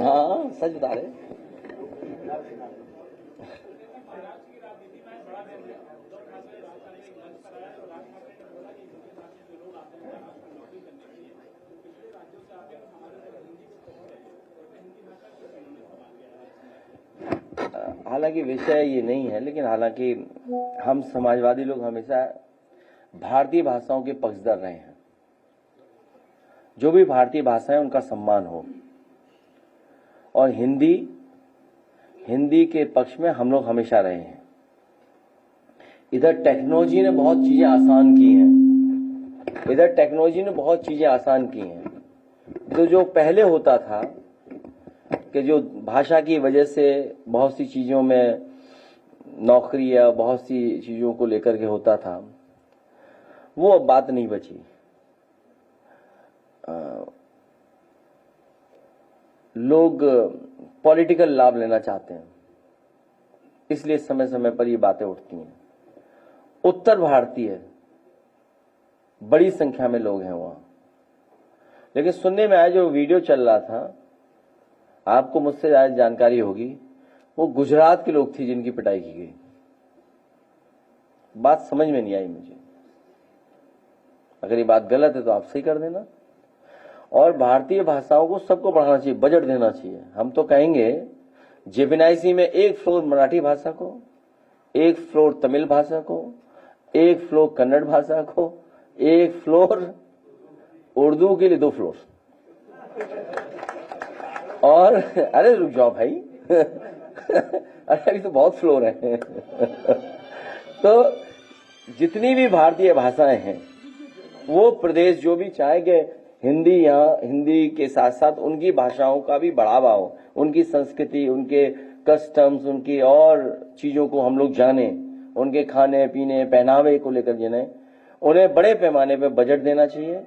हाँ, सच बता रहे। हालांकि विषय ये नहीं है, लेकिन हालांकि हम समाजवादी लोग हमेशा भारतीय भाषाओं के पक्षधर रहे हैं। जो भी भारतीय भाषा है उनका सम्मान हो, और हिंदी के पक्ष में हम लोग हमेशा रहे हैं। इधर टेक्नोलॉजी ने बहुत चीजें आसान की हैं। तो जो पहले होता था कि जो भाषा की वजह से बहुत सी चीजों में नौकरी या बहुत सी चीजों को लेकर के होता था, वो अब बात नहीं बची। लोग पॉलिटिकल लाभ लेना चाहते हैं, इसलिए समय समय पर ये बातें उठती हैं। उत्तर भारतीय बड़ी संख्या में लोग हैं वहां, लेकिन सुनने में आया जो वीडियो चल रहा था, आपको मुझसे ज्यादा जानकारी होगी, वो गुजरात के लोग थे जिनकी पिटाई की गई। बात समझ में नहीं आई मुझे। अगर ये बात गलत है तो आप सही कर देना। और भारतीय भाषाओं को सबको बढ़ाना चाहिए, बजट देना चाहिए। हम तो कहेंगे जेबिनाईसी में 1 फ्लोर मराठी भाषा को, 1 फ्लोर तमिल भाषा को, 1 फ्लोर कन्नड़ भाषा को, 1 फ्लोर उर्दू के लिए 2 फ्लोर। और अरे रुक जाओ भाई अरे अभी तो बहुत फ्लोर है तो जितनी भी भारतीय भाषाएं हैं, वो प्रदेश जो भी चाहे कि हिंदी के साथ साथ उनकी भाषाओं का भी बढ़ावा हो, उनकी संस्कृति, उनके कस्टम्स, उनकी और चीजों को हम लोग जाने, उनके खाने पीने पहनावे को लेकर जाने। उन्हें बड़े पैमाने पे बजट देना चाहिए।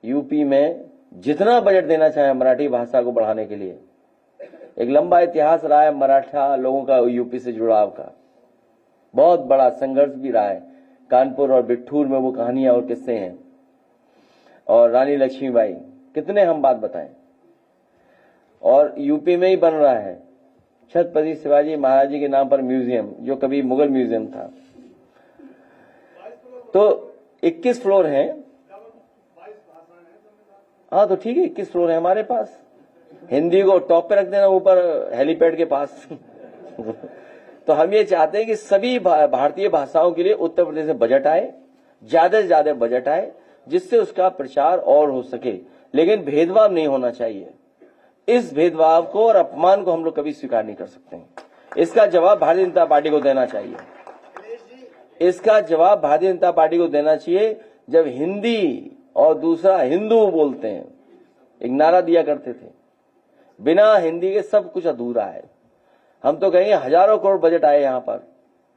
यूपी में जितना बजट देना चाहे मराठी भाषा को बढ़ाने के लिए। एक लंबा इतिहास रहा है मराठा लोगों का यूपी से जुड़ाव का, बहुत बड़ा संघर्ष भी रहा है। कानपुर और बिट्ठूर में वो कहानियां और किस्से हैं, और रानी लक्ष्मीबाई, कितने हम बात बताएं। और यूपी में ही बन रहा है छत्रपति शिवाजी महाराज जी के नाम पर म्यूजियम, जो कभी मुगल म्यूजियम था। तो 21 फ्लोर हैं। हाँ तो ठीक है, 21 फ्लोर है हमारे पास। हिंदी को टॉप पे रख देना, ऊपर हेलीपैड के पास तो हम ये चाहते हैं कि सभी भारतीय भाषाओं के लिए उत्तर प्रदेश में बजट आए, ज्यादा से ज्यादा बजट आए, जिससे उसका प्रचार और हो सके। लेकिन भेदभाव नहीं होना चाहिए। इस भेदभाव को और अपमान को हम लोग कभी स्वीकार नहीं कर सकते हैं। इसका जवाब भारतीय जनता पार्टी को देना चाहिए। इसका जवाब भारतीय जनता पार्टी को देना चाहिए। जब हिंदी और दूसरा हिंदू बोलते हैं, एक नारा दिया करते थे, बिना हिंदी के सब कुछ अधूरा है। हम तो कहेंगे हजारों करोड़ बजट आए यहाँ पर,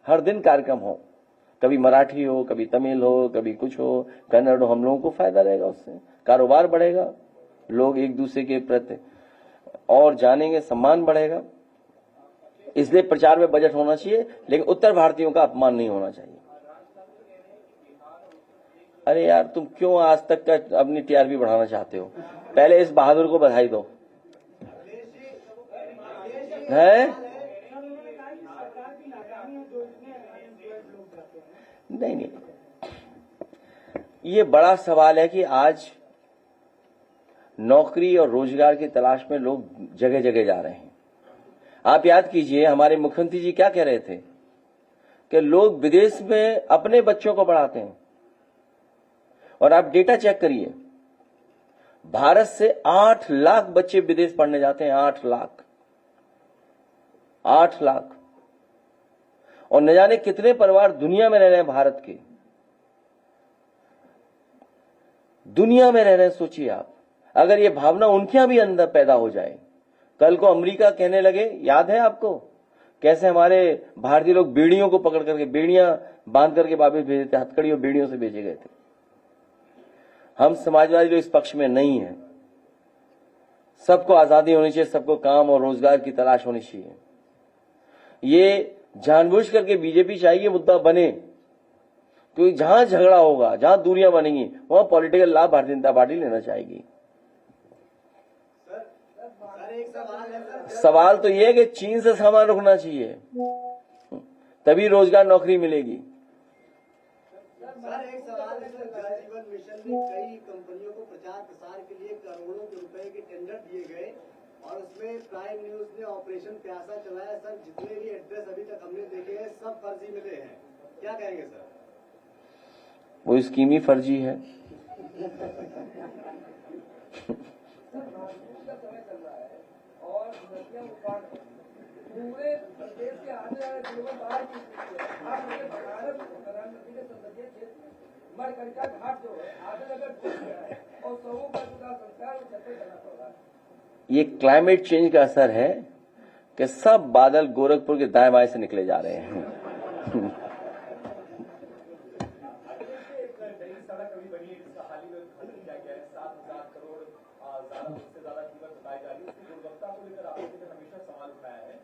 हर दिन कार्यक्रम हो, कभी मराठी हो, कभी तमिल हो, कभी कुछ हो, कन्नड़ हो। हम लोगों को फायदा रहेगा, उससे कारोबार बढ़ेगा, लोग एक दूसरे के प्रति और जानेंगे, सम्मान बढ़ेगा। इसलिए प्रचार में बजट होना चाहिए, लेकिन उत्तर भारतीयों का अपमान नहीं होना चाहिए। अरे यार, तुम क्यों आज तक का अपनी टीआरपी बढ़ाना चाहते हो? पहले इस बहादुर को बधाई दो। है नहीं, ये बड़ा सवाल है कि आज नौकरी और रोजगार की तलाश में लोग जगह जगह जा रहे हैं। आप याद कीजिए, हमारे मुख्यमंत्री जी क्या कह रहे थे कि लोग विदेश में अपने बच्चों को पढ़ाते हैं। और आप डेटा चेक करिए, भारत से 8 लाख बच्चे विदेश पढ़ने जाते हैं। 8 लाख। और न जाने कितने परिवार दुनिया में रह रहे हैं, भारत के दुनिया में रह रहे हैं। सोचिए आप, अगर ये भावना उनके यहां भी अंदर पैदा हो जाए। कल को अमेरिका कहने लगे, याद है आपको कैसे हमारे भारतीय लोग बेड़ियों को पकड़ करके, बेड़ियां बांध करके वापस भेजे थे, हथकड़ियों बेड़ियों से भेजे गए थे। हम समाजवादी लोग इस पक्ष में नहीं है। सबको आजादी होनी चाहिए, सबको काम और रोजगार की तलाश होनी चाहिए। ये जानबूझ करके बीजेपी चाहिए मुद्दा बने, क्योंकि जहां झगड़ा होगा, जहां दूरियां बनेंगी, वहां पॉलिटिकल लाभ भारतीय जनता पार्टी लेना चाहेगी। सवाल तो यह है कि चीन से सामान रुकना चाहिए, तभी रोजगार नौकरी मिलेगी। सर एक सवाल है सर, जल जीवन मिशन में कई कंपनियों को प्रचार प्रसार के लिए करोड़ों के रुपए के टेंडर दिए गए, और उसमें प्राइम न्यूज ने ऑपरेशन प्यासा चलाया। सर, जितने भी एड्रेस अभी तक हमने देखे हैं सब फर्जी मिले हैं, क्या कहेंगे सर? वो स्कीम ही फर्जी है। पूरे प्रदेश के आने वाले जिलों में बाढ़ की स्थिति है। आप मुझे बता रहे हैं प्रधानमंत्री के संसदीय क्षेत्र में मरकंडा घाट जो है आगे अगर डूब गया है और सबों का पूरा संस्कार वो छत पे करना पड़ रहा है। ये क्लाइमेट चेंज का असर है कि सब बादल गोरखपुर के दाएं बाएं से निकले जा रहे हैं। सड़क अभी बनी है जिसका हाल ही में उद्घाटन किया गया है। 7,000 करोड़ उससे ज्यादा कीमत बताई जा रही है। उसकी गुणवत्ता को लेकर आपने हमेशा सवाल उठाया है।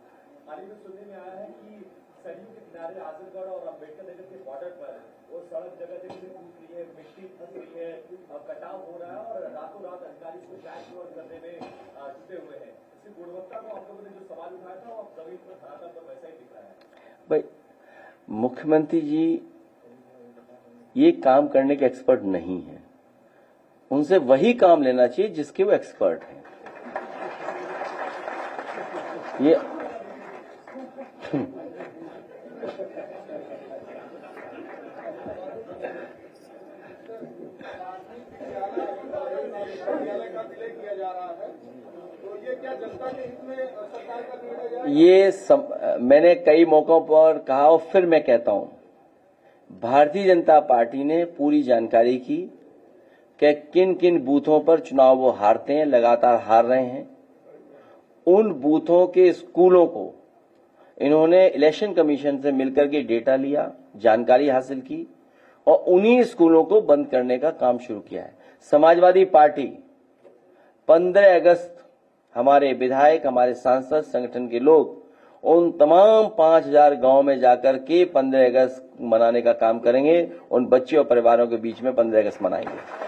हाल ही में सुनने में आया है कि सरयू के किनारे आजमगढ़ और अम्बेडकर नगर के बॉर्डर पर वो सड़क जगह जगह से टूट रही है, मिट्टी फंस रही है, कटाव हो रहा है और रातों रात अधिकारी इसको पैच वर्क करने में जुटे हुए हैं। इसकी गुणवत्ता को आप लोगों ने जो सवाल उठाया था वो अब जमीन पर धरातल पर वैसा ही दिख रहा है। भाई, मुख्यमंत्री जी ये काम करने के एक्सपर्ट नहीं है। उनसे वही काम लेना चाहिए जिसके वो एक्सपर्ट हैं। ये मैंने कई मौकों पर कहा और फिर मैं कहता हूं, भारतीय जनता पार्टी ने पूरी जानकारी की कि किन किन बूथों पर चुनाव वो हारते हैं, लगातार हार रहे हैं। उन बूथों के स्कूलों को इन्होंने इलेक्शन कमीशन से मिलकर के डेटा लिया, जानकारी हासिल की और उन्हीं स्कूलों को बंद करने का काम शुरू किया है। समाजवादी पार्टी 15 अगस्त हमारे विधायक, हमारे सांसद, संगठन के लोग उन तमाम 5,000 गांव में जाकर के 15 अगस्त मनाने का काम करेंगे। उन बच्चों और परिवारों के बीच में 15 अगस्त मनाएंगे।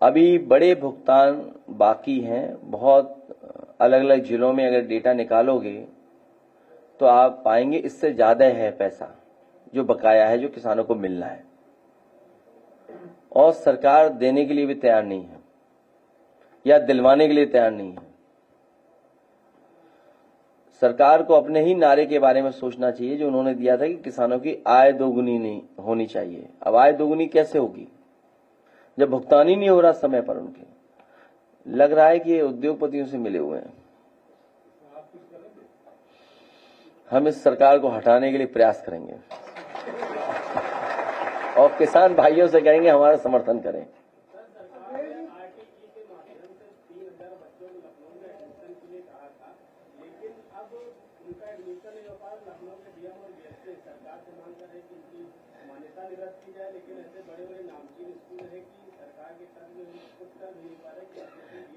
अभी बड़े भुगतान बाकी हैं। बहुत अलग अलग जिलों में अगर डेटा निकालोगे तो आप पाएंगे इससे ज्यादा है पैसा जो बकाया है, जो किसानों को मिलना है, और सरकार देने के लिए भी तैयार नहीं है या दिलवाने के लिए तैयार नहीं है। सरकार को अपने ही नारे के बारे में सोचना चाहिए जो उन्होंने दिया था कि किसानों की आय दोगुनी नहीं होनी चाहिए। अब आय दोगुनी कैसे होगी जब भुगतान ही नहीं हो रहा समय पर उनके? लग रहा है कि ये उद्योगपतियों से मिले हुए हैं। हम इस सरकार को हटाने के लिए प्रयास करेंगे और किसान भाइयों से कहेंगे हमारा समर्थन करें।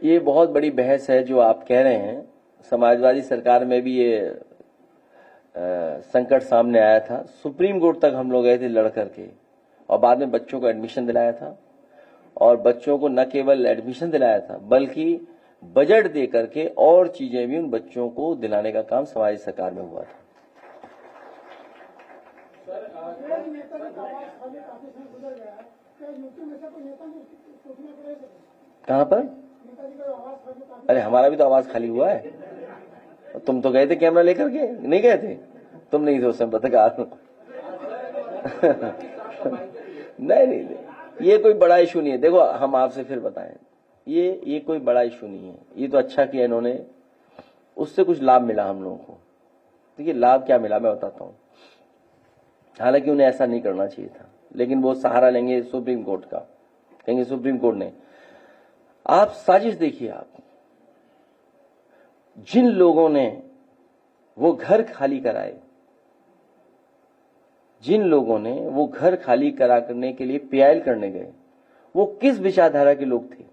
ये बहुत बड़ी बहस है जो आप कह रहे हैं। समाजवादी सरकार में भी ये संकट सामने आया था। सुप्रीम कोर्ट तक हम लोग गए थे लड़ करके और बाद में बच्चों को एडमिशन दिलाया था, और बच्चों को न केवल एडमिशन दिलाया था बल्कि बजट दे करके और चीजें भी उन बच्चों को दिलाने का काम समाज सरकार में हुआ था। कहां पर? अरे हमारा भी तो आवाज खाली हुआ है। तुम तो गए थे कैमरा लेकर के, नहीं गए थे? तुम नहीं थे उस समय पत्रकार। नहीं, ये कोई बड़ा इशू नहीं है। देखो, हम आपसे फिर बताएं, ये कोई बड़ा इशू नहीं है। ये तो अच्छा किया इन्होंने, उससे कुछ लाभ मिला हम लोगों को। देखिए लाभ क्या मिला मैं बताता हूं। हालांकि उन्हें ऐसा नहीं करना चाहिए था, लेकिन वो सहारा लेंगे सुप्रीम कोर्ट का, कहेंगे सुप्रीम कोर्ट ने। आप साजिश देखिए, आप जिन लोगों ने वो घर खाली कराए, जिन लोगों ने वो घर खाली करा करने के लिए पीआईएल करने गए, वो किस विचारधारा के लोग थे,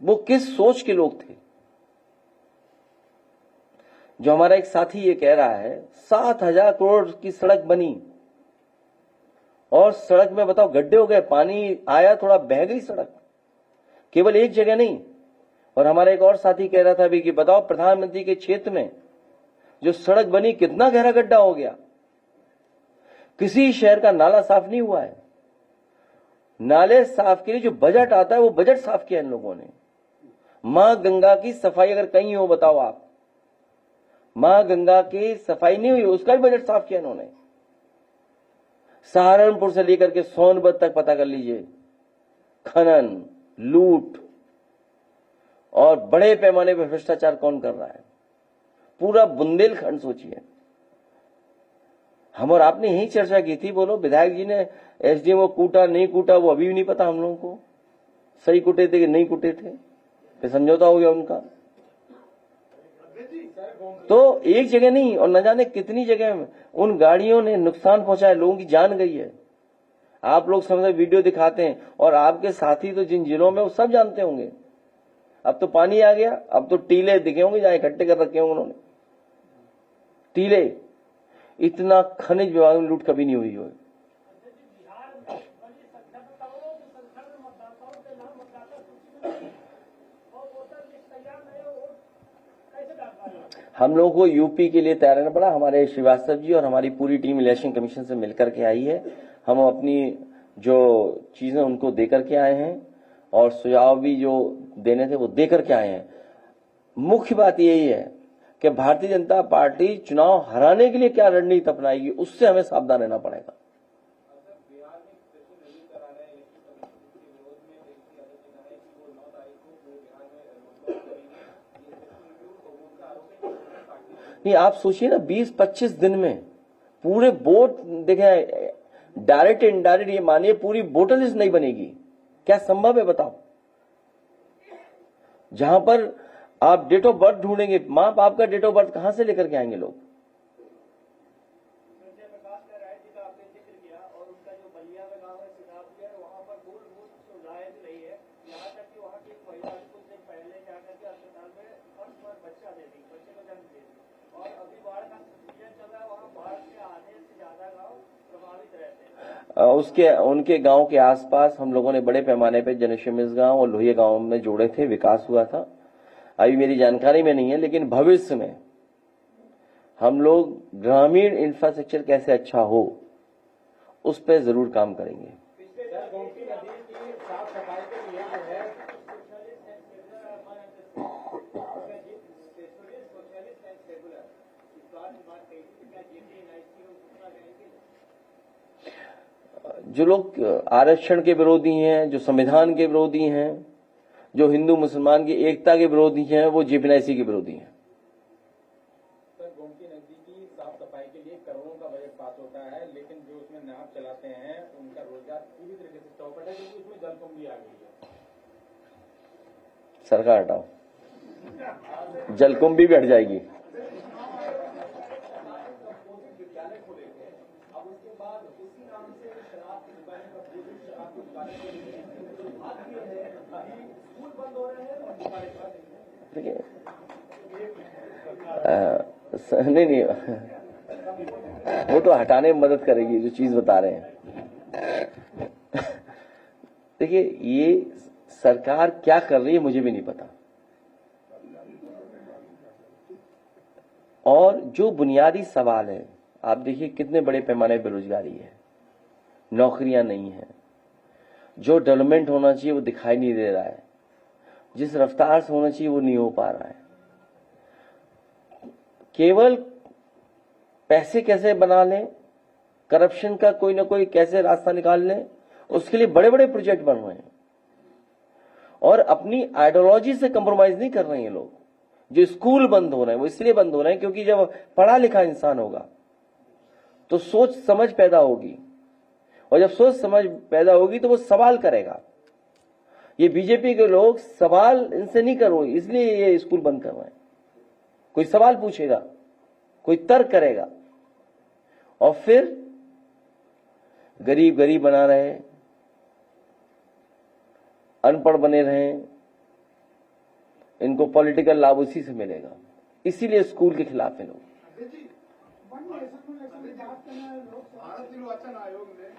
वो किस सोच के लोग थे? जो हमारा एक साथी ये कह रहा है 7,000 करोड़ की सड़क बनी और सड़क में बताओ गड्ढे हो गए, पानी आया थोड़ा बह गई सड़क, केवल एक जगह नहीं। और हमारा एक और साथी कह रहा था अभी कि बताओ प्रधानमंत्री के क्षेत्र में जो सड़क बनी कितना गहरा गड्ढा हो गया, किसी शहर का नाला साफ नहीं हुआ है। नाले साफ के लिए जो बजट आता है वो बजट साफ किया इन लोगों ने। मां गंगा की सफाई अगर कहीं हो बताओ आप, मां गंगा की सफाई नहीं हुई, उसका भी बजट साफ किया इन्होंने। सहारनपुर से लेकर के सोनभद्र तक पता कर लीजिए, खनन, लूट और बड़े पैमाने पर भ्रष्टाचार कौन कर रहा है। पूरा बुंदेलखंड सोचिए। हम और आपने यही चर्चा की थी, बोलो विधायक जी ने एसडीएम को कूटा नहीं कूटा वो अभी भी नहीं पता हम लोगों को, सही कुटे थे कि नहीं कुटे थे, फिर समझौता हो गया उनका। तो एक जगह नहीं और न जाने कितनी जगह उन गाड़ियों ने नुकसान पहुंचाया, लोगों की जान गई है। आप लोग समझे वीडियो दिखाते हैं और आपके साथी तो जिन जिलों में वो सब जानते होंगे। अब तो पानी आ गया, अब तो टीले दिखे होंगे जहां इकट्ठे कर रखे होंगे उन्होंने टीले। इतना खनिज विभाग में लूट कभी नहीं हुई हो। हम लोगों को यूपी के लिए तैयार रहना पड़ा। हमारे श्रीवास्तव जी और हमारी पूरी टीम इलेक्शन कमीशन से मिलकर के आई है। हम अपनी जो चीजें उनको दे करके आए हैं और सुझाव भी जो देने थे वो दे करके आए हैं। मुख्य बात यही है कि भारतीय जनता पार्टी चुनाव हराने के लिए क्या रणनीति अपनाएगी, उससे हमें सावधान रहना पड़ेगा। नहीं, आप सोचिए ना 20-25 दिन में पूरे बोट देखें, डायरेक्ट इनडायरेक्ट, ये मानिए पूरी वोटर लिस्ट नहीं बनेगी। क्या संभव है बताओ? जहां पर आप डेट ऑफ बर्थ ढूंढेंगे, मां बाप का डेट ऑफ बर्थ कहां से लेकर के आएंगे लोग? उसके उनके गांव के आसपास हम लोगों ने बड़े पैमाने पे जनशमिस गांव और लोहिया गांव में जोड़े थे, विकास हुआ था। अभी मेरी जानकारी में नहीं है, लेकिन भविष्य में हम लोग ग्रामीण इंफ्रास्ट्रक्चर कैसे अच्छा हो उस पर जरूर काम करेंगे। जो लोग आरक्षण के विरोधी हैं, जो संविधान के विरोधी हैं, जो हिंदू मुसलमान की एकता के विरोधी हैं, वो जेपीएनआईसी के विरोधी हैं। सर, गोमती नदी की साफ सफाई के लिए करोड़ों का बजट पास होता है, लेकिन जो उसमें नाव चलाते हैं उनका रोजगार पूरी तरीके से चौपट है, क्योंकि उसमें जलकुंभी आ गई है। सरकार हटाओ, जलकुंभी भी हट जाएगी। देखिए नहीं, वो तो हटाने में मदद करेगी जो चीज बता रहे हैं। देखिए ये सरकार क्या कर रही है मुझे भी नहीं पता, और जो बुनियादी सवाल है, आप देखिए कितने बड़े पैमाने पर बेरोजगारी है, नौकरियां नहीं है, जो डेवलपमेंट होना चाहिए वो दिखाई नहीं दे रहा है, जिस रफ्तार से होना चाहिए वो नहीं हो पा रहा है। केवल पैसे कैसे बना लें, करप्शन का कोई ना कोई कैसे रास्ता निकाल लें, उसके लिए बड़े बड़े प्रोजेक्ट बन रहे हैं और अपनी आइडियोलॉजी से कंप्रोमाइज नहीं कर रहे हैं लोग। जो स्कूल बंद हो रहे हैं वो इसलिए बंद हो रहे हैं क्योंकि जब पढ़ा लिखा इंसान होगा तो सोच समझ पैदा होगी, और जब सोच समझ पैदा होगी तो वो सवाल करेगा। ये बीजेपी के लोग सवाल इनसे नहीं करो, इसलिए ये स्कूल बंद कर रहे हैं। कोई सवाल पूछेगा, कोई तर्क करेगा, और फिर गरीब गरीब बना रहे, अनपढ़ बने रहे, इनको पॉलिटिकल लाभ उसी से मिलेगा। इसीलिए स्कूल के खिलाफ है लोग। भारत निर्वाचन आयोग ने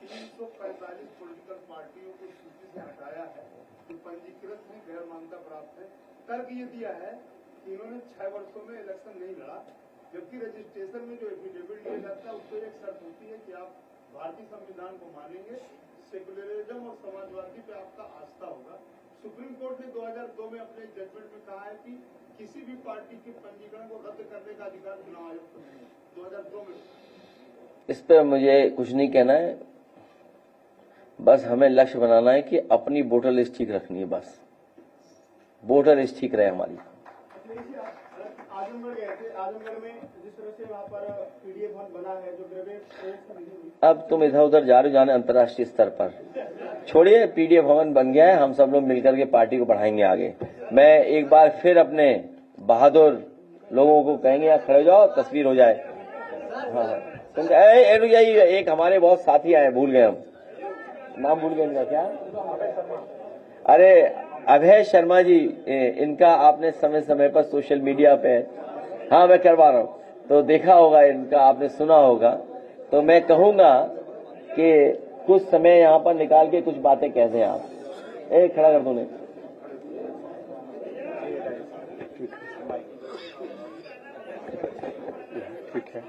345 पॉलिटिकल पार्टियों को सूची से हटाया है जो पंजीकृत है, गैर मान्यता प्राप्त है। तर्क ये दिया है कि इन्होंने 6 वर्षों में इलेक्शन नहीं लड़ा, जबकि रजिस्ट्रेशन में जो एफिडेविट दिया जाता है उसमें एक शर्त होती है कि आप भारतीय संविधान को मानेंगे, सेकुलरिज्म और समाजवादी पे आपका आस्था होगा। सुप्रीम कोर्ट ने 2002 में अपने जजमेंट में कहा है कि किसी भी पार्टी के पंजीकरण को रद्द करने का अधिकार चुनाव आयोग को नहीं है, 2002 में। इस पर मुझे कुछ नहीं कहना है, बस हमें लक्ष्य बनाना है कि अपनी वोटर लिस्ट ठीक रखनी है। बस वोटर लिस्ट ठीक रहे हमारी। आजमगढ़ गए थे, आजमगढ़ में जिस तरह से वहाँ पर पीडीएफ बना है जो ग्रेवेड, अब तुम इधर उधर जा रहे हो जाने अंतर्राष्ट्रीय स्तर पर, छोड़िए। पीडीएफ भवन बन गया है, हम सब लोग मिलकर के पार्टी को बढ़ाएंगे आगे। मैं एक बार फिर अपने बहादुर लोगों को कहेंगे यहाँ खड़े हो जाओ, तस्वीर हो जाए। हाँ एक हमारे बहुत साथी आए, भूल गए हम, नाम भूल गए इनका क्या, अरे अभय शर्मा जी, इनका आपने समय समय पर सोशल मीडिया पे, हाँ मैं करवा रहा हूँ, तो देखा होगा इनका, आपने सुना होगा। तो मैं कहूंगा कि कुछ समय यहाँ पर निकाल के कुछ बातें कह दें आप। खड़ा कर दो ने। ठीक है।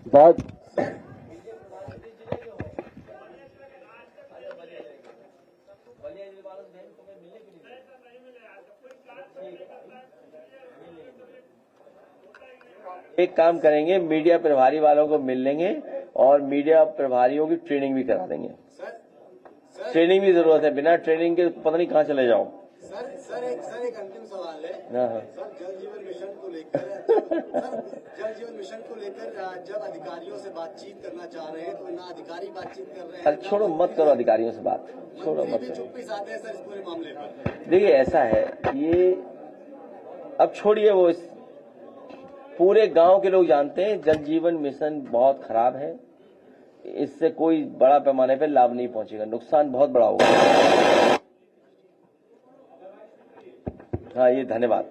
बहुत एक काम करेंगे, मीडिया प्रभारी वालों को मिल लेंगे और मीडिया प्रभारियों की ट्रेनिंग भी करा देंगे। ट्रेनिंग भी जरूरत है, बिना ट्रेनिंग के पता नहीं कहाँ चले जाओ। सर एक अंतिम सवाल है। हाँ। सर जल जीवन मिशन को लेकर जब अधिकारियों से बातचीत करना चाह रहे हैं तो ना अधिकारी बातचीत कर रहे हैं। अरे छोड़ो, मत करो अधिकारियों से बात, छोड़ो मत करो। चुप्पी साधे हैं सर इस पूरे मामले पर। देखिए ऐसा है, ये अब छोड़िए, वो इस पूरे गांव के लोग जानते हैं जल जीवन मिशन बहुत खराब है। इससे कोई बड़ा पैमाने पे लाभ नहीं पहुंचेगा, नुकसान बहुत बड़ा होगा। हाँ ये धन्यवाद।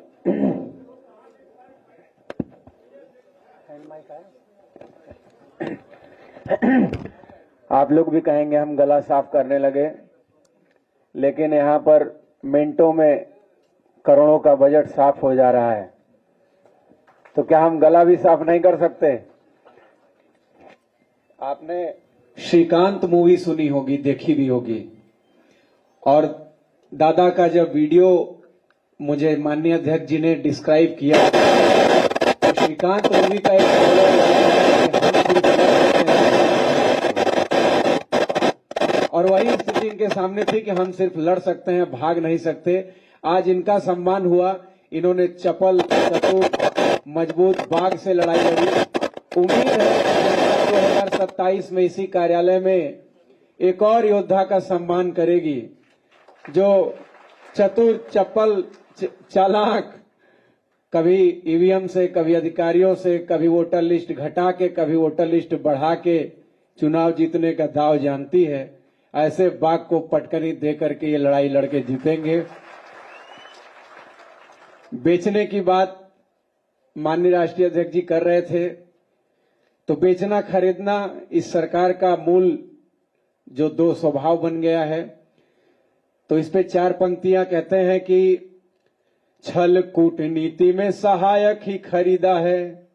आप लोग भी कहेंगे हम गला साफ करने लगे, लेकिन यहाँ पर मिनटों में करोड़ों का बजट साफ हो जा रहा है, तो क्या हम गला भी साफ नहीं कर सकते? आपने श्रीकांत मूवी सुनी होगी, देखी भी होगी, और दादा का जब वीडियो मुझे माननीय अध्यक्ष जी ने डिस्क्राइब किया, तो श्रीकांत मूवी का और वही स्थिति इनके सामने थी कि हम सिर्फ लड़ सकते हैं, भाग नहीं सकते। आज इनका सम्मान हुआ, इन्होंने चपल चतुर मजबूत बाघ से लड़ाई लड़ी। उम्मीद है 2027 में इसी कार्यालय में एक और योद्धा का सम्मान करेगी, जो चतुर चपल चालाक, कभी ईवीएम से, कभी अधिकारियों से, कभी वोटर लिस्ट घटा के, कभी वोटर लिस्ट बढ़ा के चुनाव जीतने का दाव जानती है। ऐसे बाघ को पटकनी दे करके ये लड़ाई लड़के जीतेंगे। बेचने की बात माननीय राष्ट्रीय अध्यक्ष जी कर रहे थे, तो बेचना खरीदना इस सरकार का मूल जो दो स्वभाव बन गया है। तो इस पे 4 पंक्तियां कहते हैं कि छल कूटनीति में सहायक ही खरीदा है।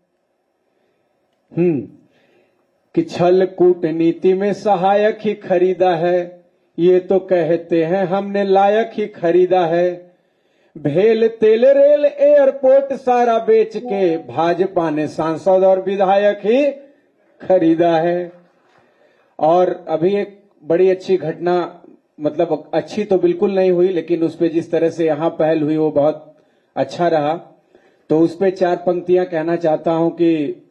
कि छल कूटनीति में सहायक ही खरीदा है, ये तो कहते हैं हमने लायक ही खरीदा है। भेल तेल रेल एयरपोर्ट सारा बेच के भाजपा ने सांसद और विधायक ही खरीदा है। और अभी एक बड़ी अच्छी घटना, मतलब अच्छी तो बिल्कुल नहीं हुई, लेकिन उस पे जिस तरह से यहां पहल हुई वो बहुत अच्छा रहा। तो उस पे 4 पंक्तियां कहना चाहता हूं कि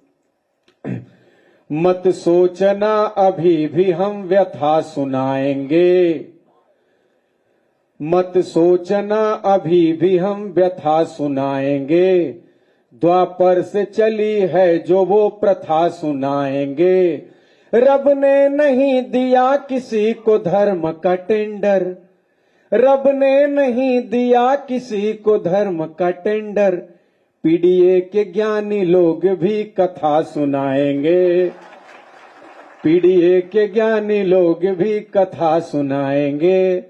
मत सोचना अभी भी हम व्यथा सुनाएंगे, मत सोचना अभी भी हम व्यथा सुनाएंगे, द्वापर से चली है जो वो प्रथा सुनाएंगे। रब ने नहीं दिया किसी को धर्म का टेंडर, रब ने नहीं दिया किसी को धर्म का टेंडर, पीडीए के ज्ञानी लोग भी कथा सुनाएंगे, पीडीए के ज्ञानी लोग भी कथा सुनाएंगे।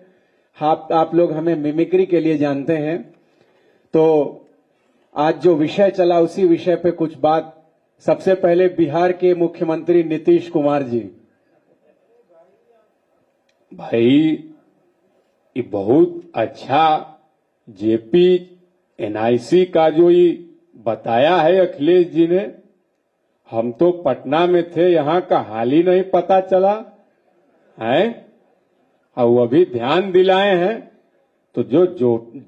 आप लोग हमें मिमिक्री के लिए जानते हैं, तो आज जो विषय चला उसी विषय पे कुछ बात। सबसे पहले बिहार के मुख्यमंत्री नीतीश कुमार जी। भाई ये बहुत अच्छा जेपी एनआईसी का जो ये बताया है अखिलेश जी ने, हम तो पटना में थे, यहाँ का हाल ही नहीं पता चला है, और वो अभी ध्यान दिलाए हैं। तो जो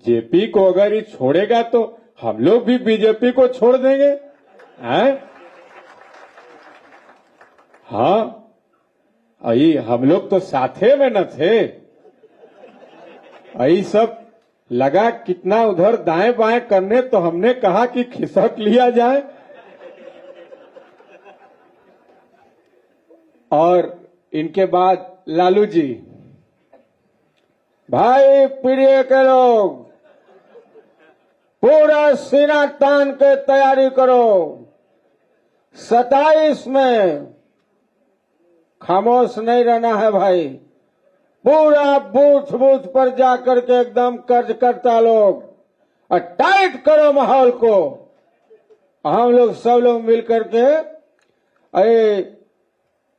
जेपी को अगर ये छोड़ेगा तो हम लोग भी बीजेपी को छोड़ देंगे, हैं? हाँ, अई हम लोग तो साथे में न थे। अई सब लगा कितना उधर दाएं बाएं करने, तो हमने कहा कि खिसक लिया जाए। और इनके बाद लालू जी। भाई पीडीए के लोग पूरा सीना तान के तैयारी करो, 27 में खामोश नहीं रहना है भाई। पूरा बूथ बूथ पर जाकर के एकदम कार्यकर्ता लोग और टाइट करो माहौल को। हम लोग सब लोग मिलकर के अरे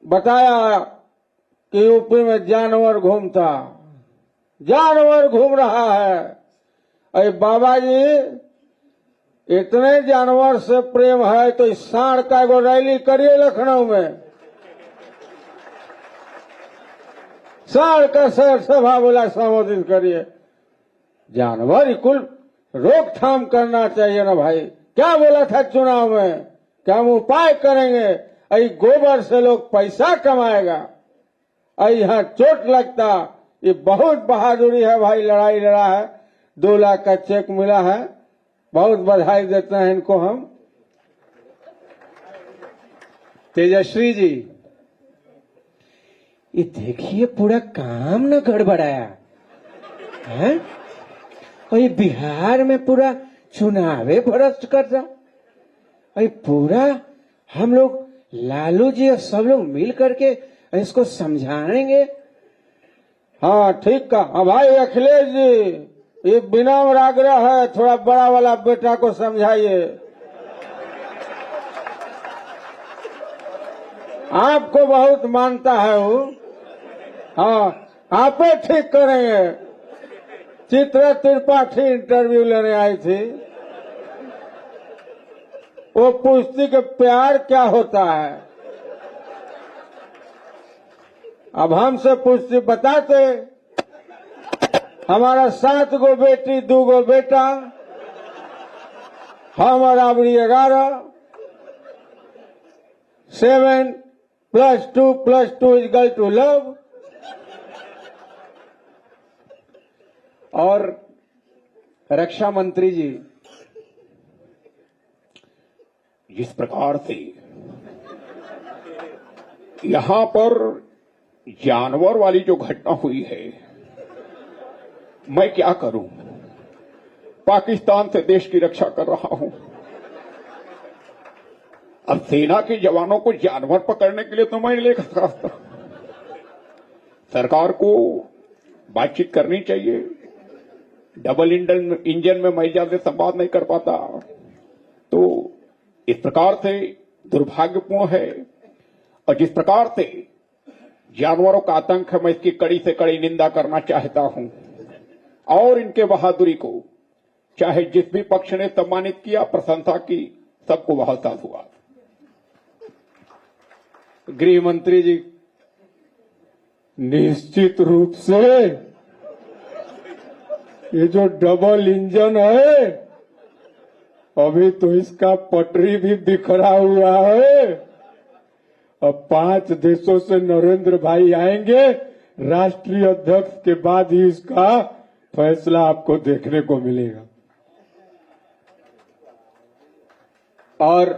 बताया कि यूपी में जानवर घूमता, जानवर घूम रहा है। अरे बाबा जी, इतने जानवर से प्रेम है तो इस सांड का एगो रैली करिए लखनऊ में, सांड का शहर सभा बोला संबोधित करिए। जानवर कुल रोकथाम करना चाहिए ना भाई। क्या बोला था चुनाव में कि हम उपाय करेंगे, अई गोबर से लोग पैसा कमाएगा, अई यहाँ चोट लगता। ये बहुत बहादुरी है भाई, लड़ाई लड़ा है, 2 लाख का चेक मिला है, बहुत बधाई देते हैं इनको हम। तेजस्वी जी, ये देखिए पूरा काम न गड़बड़ाया है, और ये बिहार में पूरा चुनावे भ्रष्ट कर रहा। और पूरा हम लोग लालू जी और सब लोग मिल करके इसको समझाएंगे। हाँ ठीक का। हाँ भाई अखिलेश जी, ये विनम्र आग्रह है, थोड़ा बड़ा वाला बेटा को समझाइए। आपको बहुत मानता है वो। हाँ, आपे ठीक करेंगे। चित्रा त्रिपाठी इंटरव्यू लेने आई थी, वो पूछती कि प्यार क्या होता है। अब हमसे पूछती, बताते। हमारा 7 गो बेटी 2 गो बेटा, हम राबड़ी 11, 7 + 2 + 2 = लव। और रक्षा मंत्री जी, जिस प्रकार से यहां पर जानवर वाली जो घटना हुई है, मैं क्या करूं, पाकिस्तान से देश की रक्षा कर रहा हूं। अब सेना के जवानों को जानवर पकड़ने के लिए तो मैं लेकर रास्ता। सरकार को बातचीत करनी चाहिए। डबल इंजन में मैं ज्यादा संवाद नहीं कर पाता, तो इस प्रकार से दुर्भाग्यपूर्ण है। और जिस प्रकार से जानवरों का आतंक है, मैं इसकी कड़ी से कड़ी निंदा करना चाहता हूं। और इनके बहादुरी को चाहे जिस भी पक्ष ने सम्मानित किया, प्रशंसा की, सबको बहुत साधुवाद। गृह मंत्री जी, निश्चित रूप से ये जो डबल इंजन है, अभी तो इसका पटरी भी बिखरा हुआ है। अब 5 देशों से नरेंद्र भाई आएंगे, राष्ट्रीय अध्यक्ष के बाद ही इसका फैसला आपको देखने को मिलेगा। और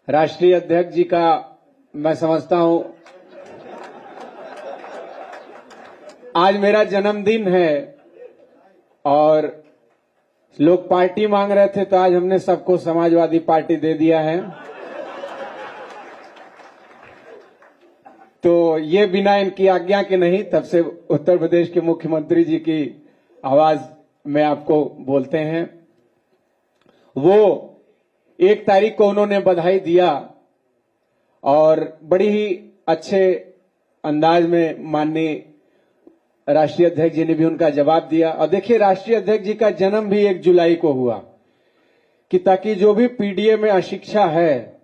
राष्ट्रीय अध्यक्ष जी का मैं समझता हूं आज मेरा जन्मदिन है और लोग पार्टी मांग रहे थे, तो आज हमने सबको समाजवादी पार्टी दे दिया है। तो ये बिना इनकी आज्ञा के नहीं, तब से उत्तर प्रदेश के मुख्यमंत्री जी की आवाज में आपको बोलते हैं। वो 1 तारीख को उन्होंने बधाई दिया और बड़ी ही अच्छे अंदाज में माननीय राष्ट्रीय अध्यक्ष जी ने भी उनका जवाब दिया। और देखिए, राष्ट्रीय अध्यक्ष जी का जन्म भी 1 जुलाई को हुआ कि ताकि जो भी पीडीए में अशिक्षा है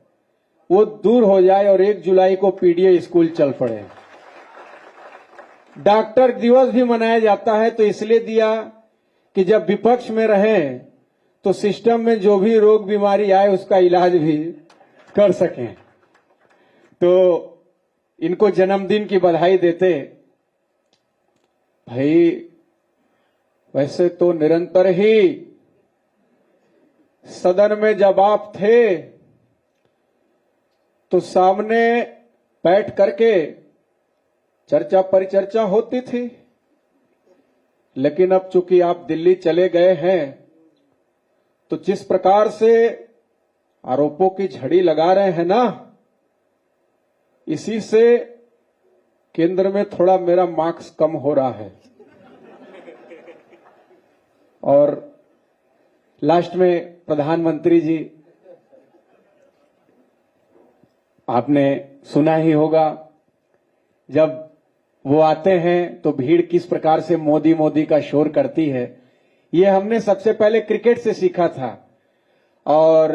वो दूर हो जाए और 1 जुलाई को पीडीए स्कूल चल पड़े। डॉक्टर दिवस भी मनाया जाता है तो इसलिए दिया कि जब विपक्ष में रहें तो सिस्टम में जो भी रोग बीमारी आए उसका इलाज भी कर सकें। तो इनको जन्मदिन की बधाई देते। भाई वैसे तो निरंतर ही सदन में जब आप थे तो सामने बैठ करके चर्चा परिचर्चा होती थी, लेकिन अब चूंकि आप दिल्ली चले गए हैं तो जिस प्रकार से आरोपों की झड़ी लगा रहे हैं ना, इसी से केंद्र में थोड़ा मेरा मार्क्स कम हो रहा है। और लास्ट में प्रधानमंत्री जी, आपने सुना ही होगा जब वो आते हैं तो भीड़ किस प्रकार से मोदी मोदी का शोर करती है। ये हमने सबसे पहले क्रिकेट से सीखा था और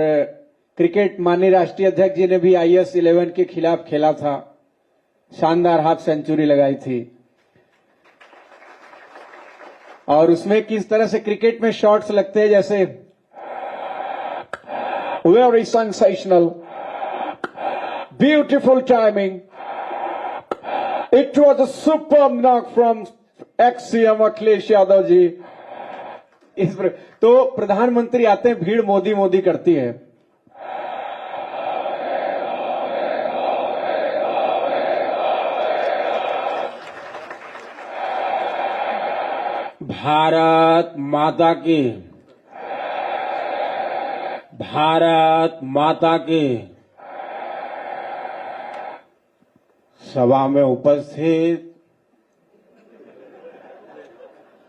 क्रिकेट माननीय राष्ट्रीय अध्यक्ष जी ने भी IS 11 के खिलाफ खेला था, शानदार हाफ सेंचुरी लगाई थी। और उसमें किस तरह से क्रिकेट में शॉट्स लगते हैं, जैसे very sensational, beautiful timing, it was a super knock from ex-CM Akhilesh Yadav ji. तो प्रधानमंत्री आते हैं, भीड़ मोदी मोदी करती है। भारत माता की, भारत माता की। सभा में उपस्थित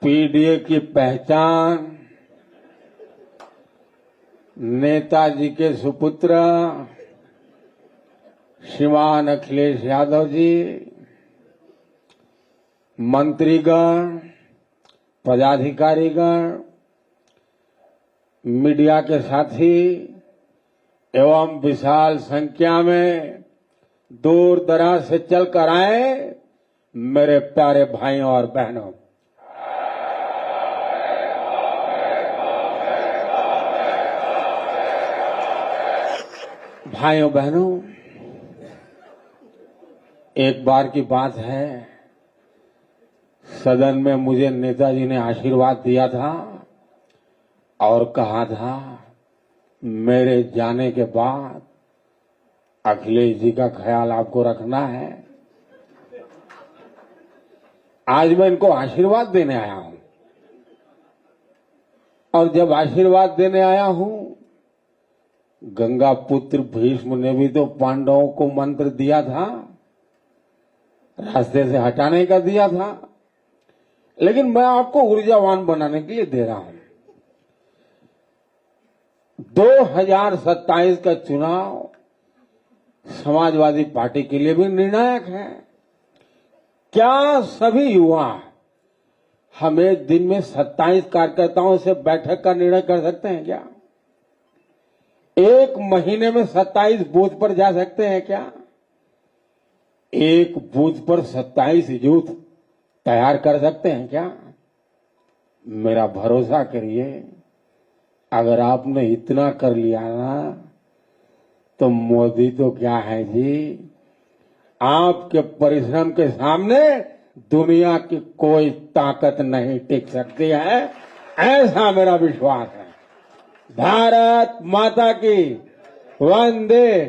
पीडीए की पहचान नेताजी के सुपुत्र श्रीमान अखिलेश यादव जी, मंत्रीगण, पदाधिकारीगण, मीडिया के साथी एवं विशाल संख्या में दूर दराज से चलकर आए मेरे प्यारे भाइयों और बहनों, भाइयों बहनों, एक बार की बात है, सदन में मुझे नेताजी ने आशीर्वाद दिया था और कहा था मेरे जाने के बाद अखिलेश जी का ख्याल आपको रखना है। आज मैं इनको आशीर्वाद देने आया हूं और जब आशीर्वाद देने आया हूं, गंगा पुत्र भीष्म ने भी तो पांडवों को मंत्र दिया था, रास्ते से हटाने का दिया था, लेकिन मैं आपको ऊर्जावान बनाने के लिए दे रहा हूं। 2027 का चुनाव समाजवादी पार्टी के लिए भी निर्णायक है। क्या सभी युवा हमें दिन में 27 कार्यकर्ताओं से बैठक का निर्णय कर सकते हैं क्या? एक महीने में 27 बूथ पर जा सकते हैं क्या? एक बूथ पर 27 यूथ तैयार कर सकते हैं क्या? मेरा भरोसा करिए, अगर आपने इतना कर लिया ना तो मोदी तो क्या है जी, आपके परिश्रम के सामने दुनिया की कोई ताकत नहीं टिक सकती है, ऐसा मेरा विश्वास है। भारत माता की, वंदे